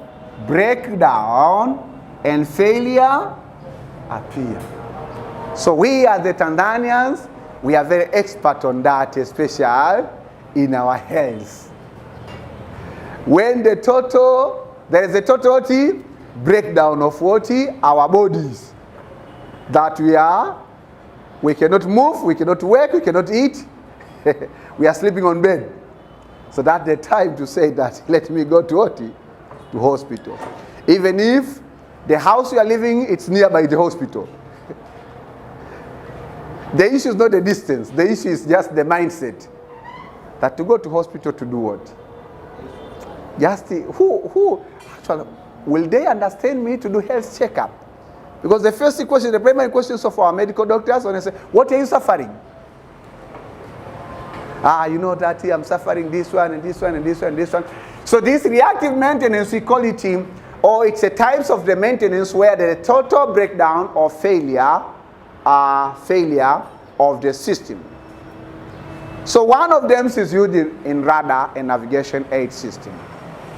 breakdown and failure appear. So we as the Tanzanians, we are very expert on that, especially in our health. When there is a total breakdown of our bodies, that we cannot move, we cannot work, we cannot eat, we are sleeping on bed. So that's the time to say that, let me go to hospital. Even if the house you are living, it's nearby the hospital. The issue is not the distance. The issue is just the mindset. That to go to hospital to do what? Just who actually, will they understand me to do health checkup? Because the first question, the primary questions of our medical doctors, when they say, what are you suffering? You know that I'm suffering this one and this one and this one and this one. So this reactive maintenance, we call it, or it's a types of the maintenance where the total breakdown or failure of the system. So one of them is used in radar and navigation aid system,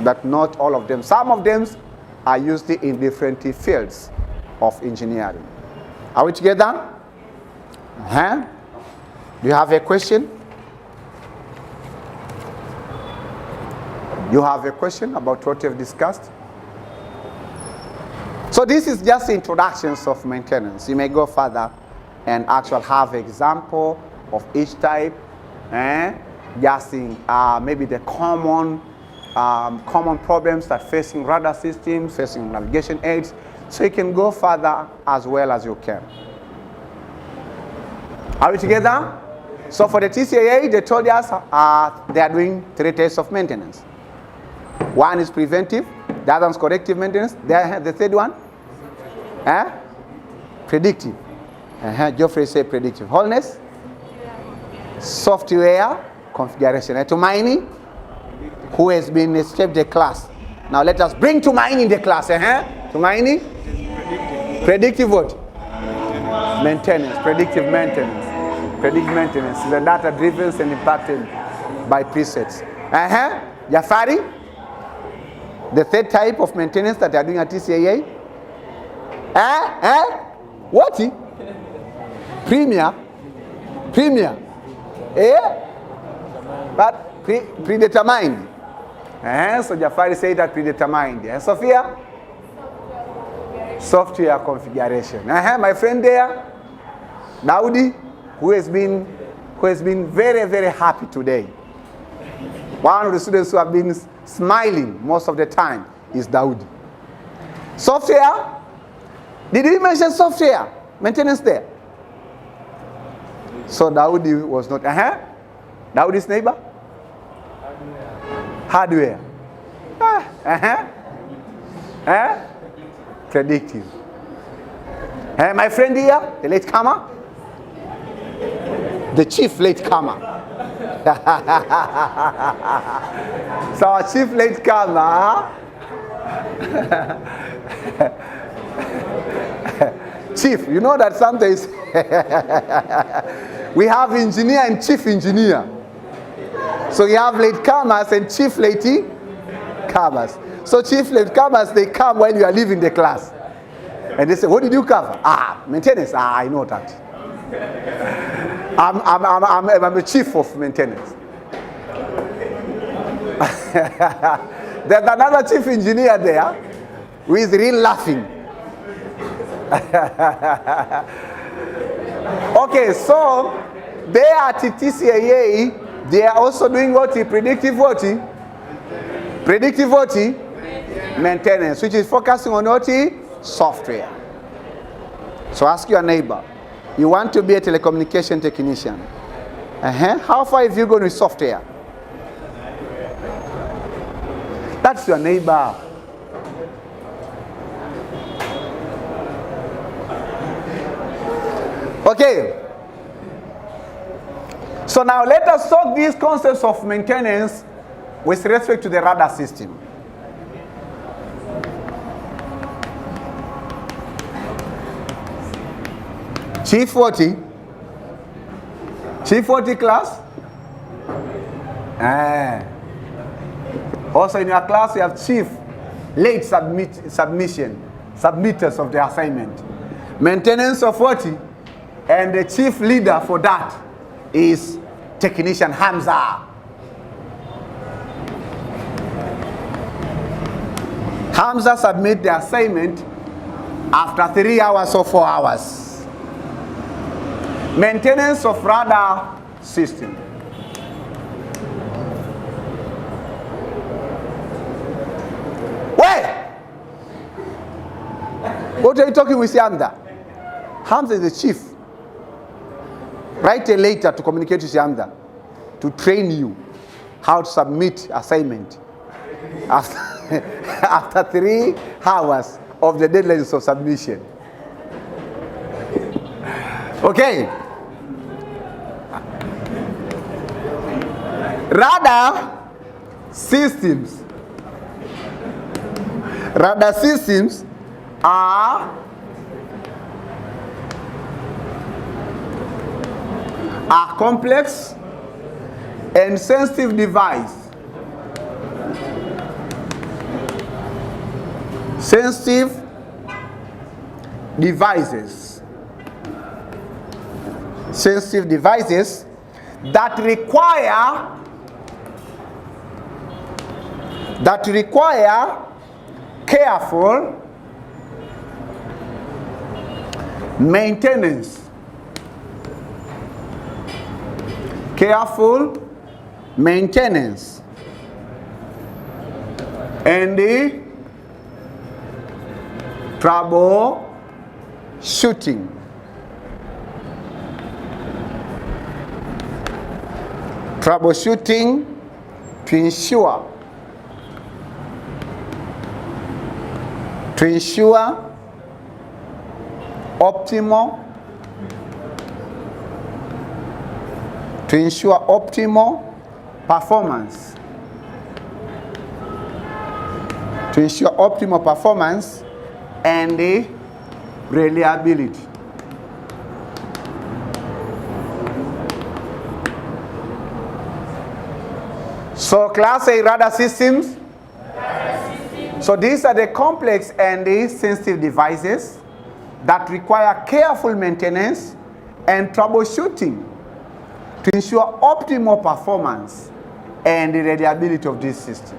but not all of them. Some of them are used in different fields of engineering. Are we together? Do you have a question? You have a question about what you've discussed? So this is just introductions of maintenance. You may go further and actually have an example of each type, just in maybe the common problems that facing radar systems, facing navigation aids. So you can go further as well as you can. Are we together? So for the TCAA, they told us they are doing 3 types of maintenance. One is preventive, the other is corrective maintenance. The third one? Predictive. Geoffrey said predictive. Wholeness? Software configuration. And Tumaini, who has been escaped the class. Now let us bring Tumaini in the class. Tumaini? Predictive what? Maintenance. Predictive maintenance. Predictive maintenance is the data driven and impacted by presets. Jafari? The third type of maintenance that they are doing at TCAA? What? Premier? But predetermined. So Jafari said that predetermined. Sophia? Software configuration. My friend there, Daudi, who has been very, very happy today. One of the students who have been smiling most of the time is Daudi. Software? Did we mention software? Maintenance there? So Daudi was not. Daudi's neighbor? Hardware. Predictive. My friend here, the latecomer, the chief latecomer. So our chief latecomer, chief, you know that sometimes we have engineer and chief engineer. So you have latecomers and chief latecomers. So chief latecomers, they come when you are leaving the class. And they say, what did you cover? Maintenance. I know that. I'm a chief of maintenance. There's another chief engineer there who is really laughing. Okay, so they at TCAA, they are also doing what? Predictive what? Predictive what? Maintenance, which is focusing on what? Software. So ask your neighbor, you want to be a telecommunication technician. How far have you gone with software? That's your neighbor. Okay. So now let us talk these concepts of maintenance with respect to the radar system. Chief 40. Chief 40 class? Also in your class you have chief late submitters of the assignment. Maintenance of 40. And the chief leader for that is technician Hamza. Hamza submit the assignment after 3 hours or 4 hours. Maintenance of radar system. Where? What are you talking with Hamza? Hamza is the chief. Write a letter to communicate with Hamza to train you how to submit assignment after 3 hours of the deadlines of submission. Okay. Radar systems. Radar systems are complex and sensitive device. Sensitive devices. Sensitive devices that require careful maintenance. Careful maintenance and the troubleshooting. Troubleshooting to ensure optimal performance. To ensure optimal performance and the reliability. So class A radar systems. So these are the complex and the sensitive devices that require careful maintenance and troubleshooting to ensure optimal performance and the reliability of this system.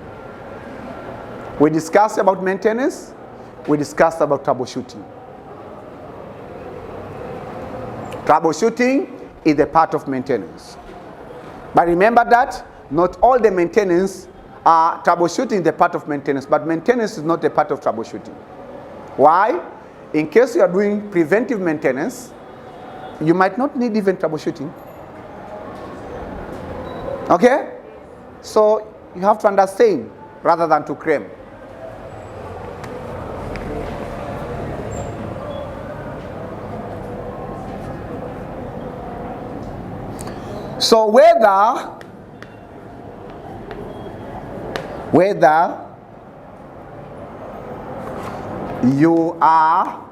We discussed about maintenance, we discussed about troubleshooting. Troubleshooting is a part of maintenance. But remember that not all the maintenance troubleshooting is the part of maintenance, but maintenance is not a part of troubleshooting. Why? In case you are doing preventive maintenance, you might not need even troubleshooting. Okay? So you have to understand rather than to claim. So whether Whether you are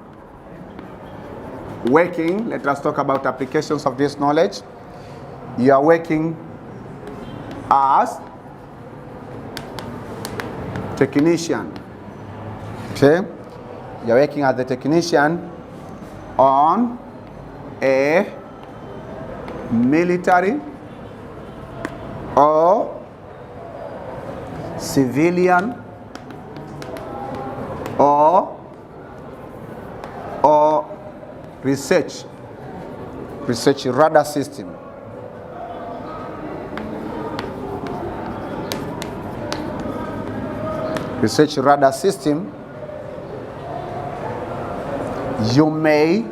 working, let us talk about applications of this knowledge. You are working as technician. Okay? You are working as a technician on a military or civilian or research radar system. Research radar system. You may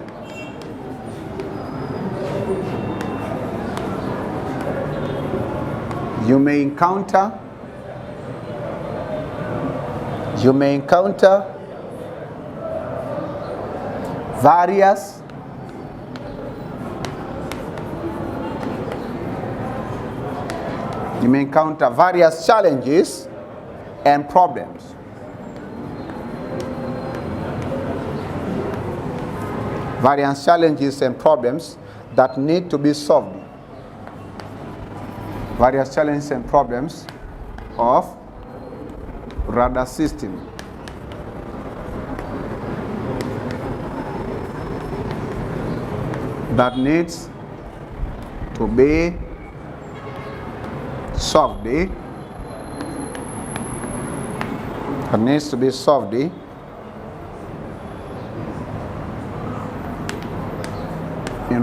encounter various challenges and problems. Various challenges and problems that need to be solved. Various challenges and problems of radar system. That needs to be solved. That needs to be solved in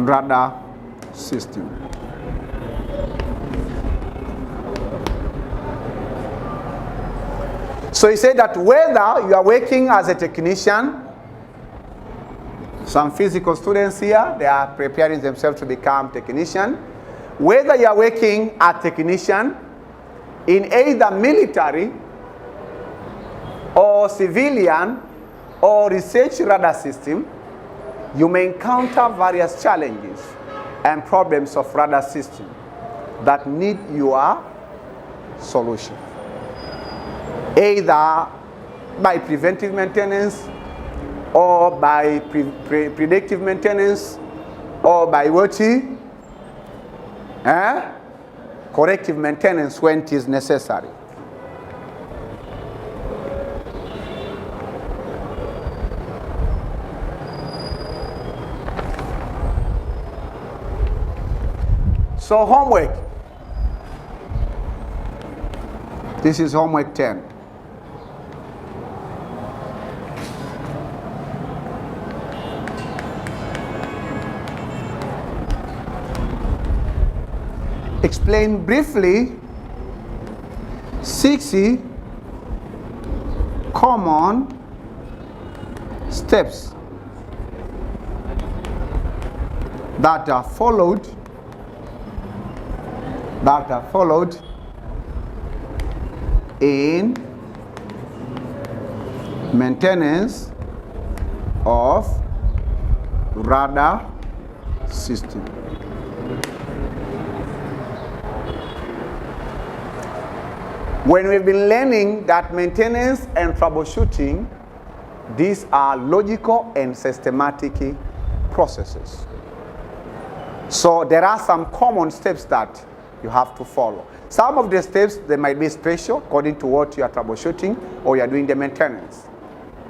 radar system. So he said that whether you are working as a technician, some physical students here, they are preparing themselves to become technician. Whether you are working as technician in either military or civilian or research radar system, you may encounter various challenges and problems of radar system that need your solution. Either by preventive maintenance or by predictive maintenance or by what? Corrective maintenance when it is necessary. So homework. This is homework 10. Explain briefly 60 common steps that are followed in maintenance of radar system. When we've been learning that maintenance and troubleshooting, these are logical and systematic processes. So there are some common steps that you have to follow. Some of the steps, they might be special according to what you are troubleshooting or you are doing the maintenance.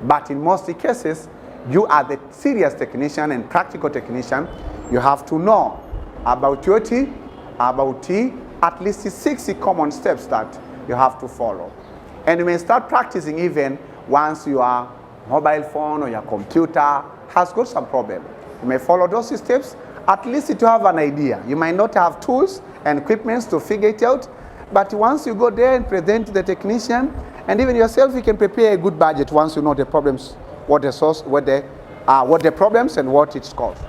But in most cases, you are the serious technician and practical technician. You have to know about at least 60 common steps that you have to follow. And you may start practicing even once your mobile phone or your computer has got some problem. You may follow those steps at least to have an idea. You might not have tools and equipments to figure it out, but once you go there and present to the technician, and even yourself, you can prepare a good budget once you know the problems, what the problems and what it's caused.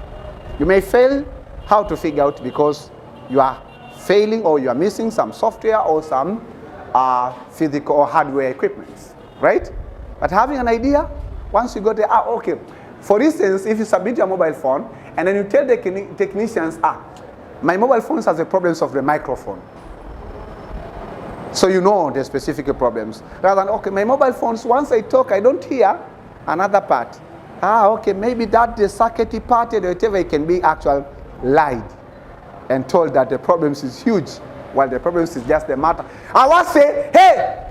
You may fail how to figure out because you are failing or you are missing some software or some physical or hardware equipments, right? But having an idea, once you go there, okay. For instance, if you submit your mobile phone and then you tell the technicians, my mobile phone has the problems of the microphone. So you know the specific problems. Rather than, okay, my mobile phones, once I talk, I don't hear another part. Okay, maybe that the circuitry part or whatever it can be actual lied and told that the problems is huge, while the problems is just the matter. I want to say, hey!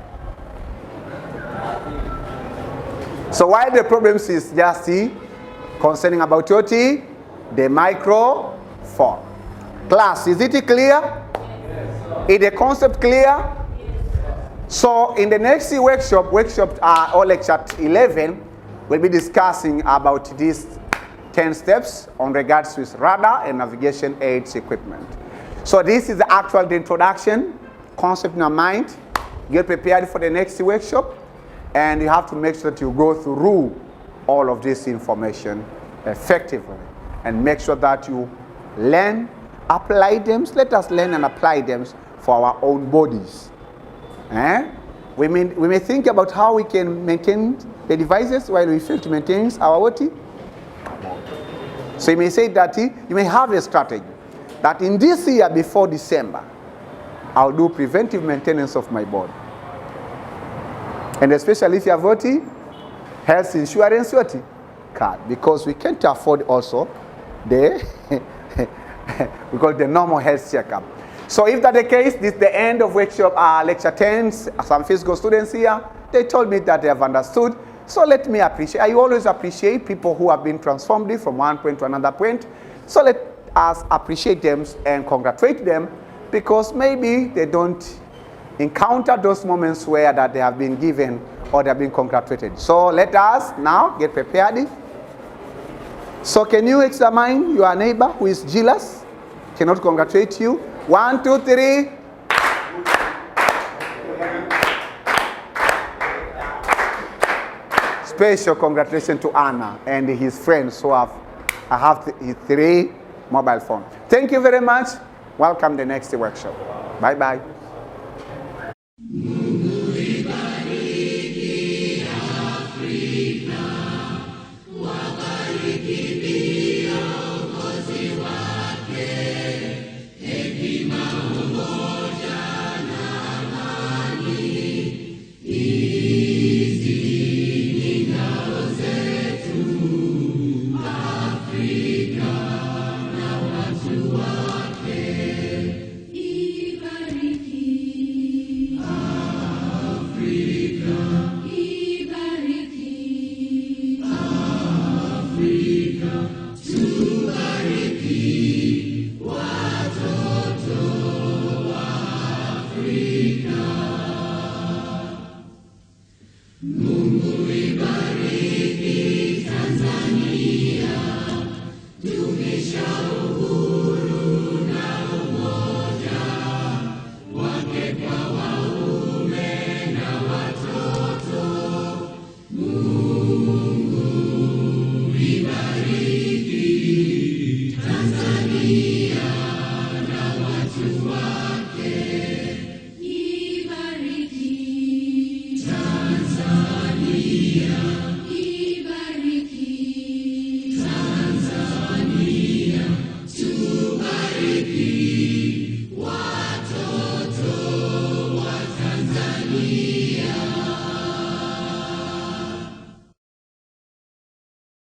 So while the problems is just concerning about what? The microphone. Class, is it clear? Yes. Is the concept clear? So in the next workshop or lecture 11, we'll be discussing about these 10 steps on regards with radar and navigation aids equipment. So this is the actual introduction, concept in your mind. Get prepared for the next workshop, and you have to make sure that you go through all of this information effectively and make sure that you learn, apply them. Let us learn and apply them for our own bodies. We may think about how we can maintain the devices while we fail to maintain our what? So you may say that you may have a strategy that in this year before December, I'll do preventive maintenance of my body. And especially if you have what? Health insurance card, because we can't afford also the we call it the normal health checkup. So if that's the case, this is the end of workshop lecture 10. Some physical students here, they told me that they have understood. So let me appreciate. I always appreciate people who have been transformed from one point to another point. So let us appreciate them and congratulate them, because maybe they don't encounter those moments where that they have been given or they have been congratulated. So let us now get prepared. So can you examine your neighbor who is jealous, cannot congratulate you? 1, 2, 3. Special congratulations to Anna and his friends who have 3 mobile phones. Thank you very much. Welcome to the next workshop. Bye-bye. Africa.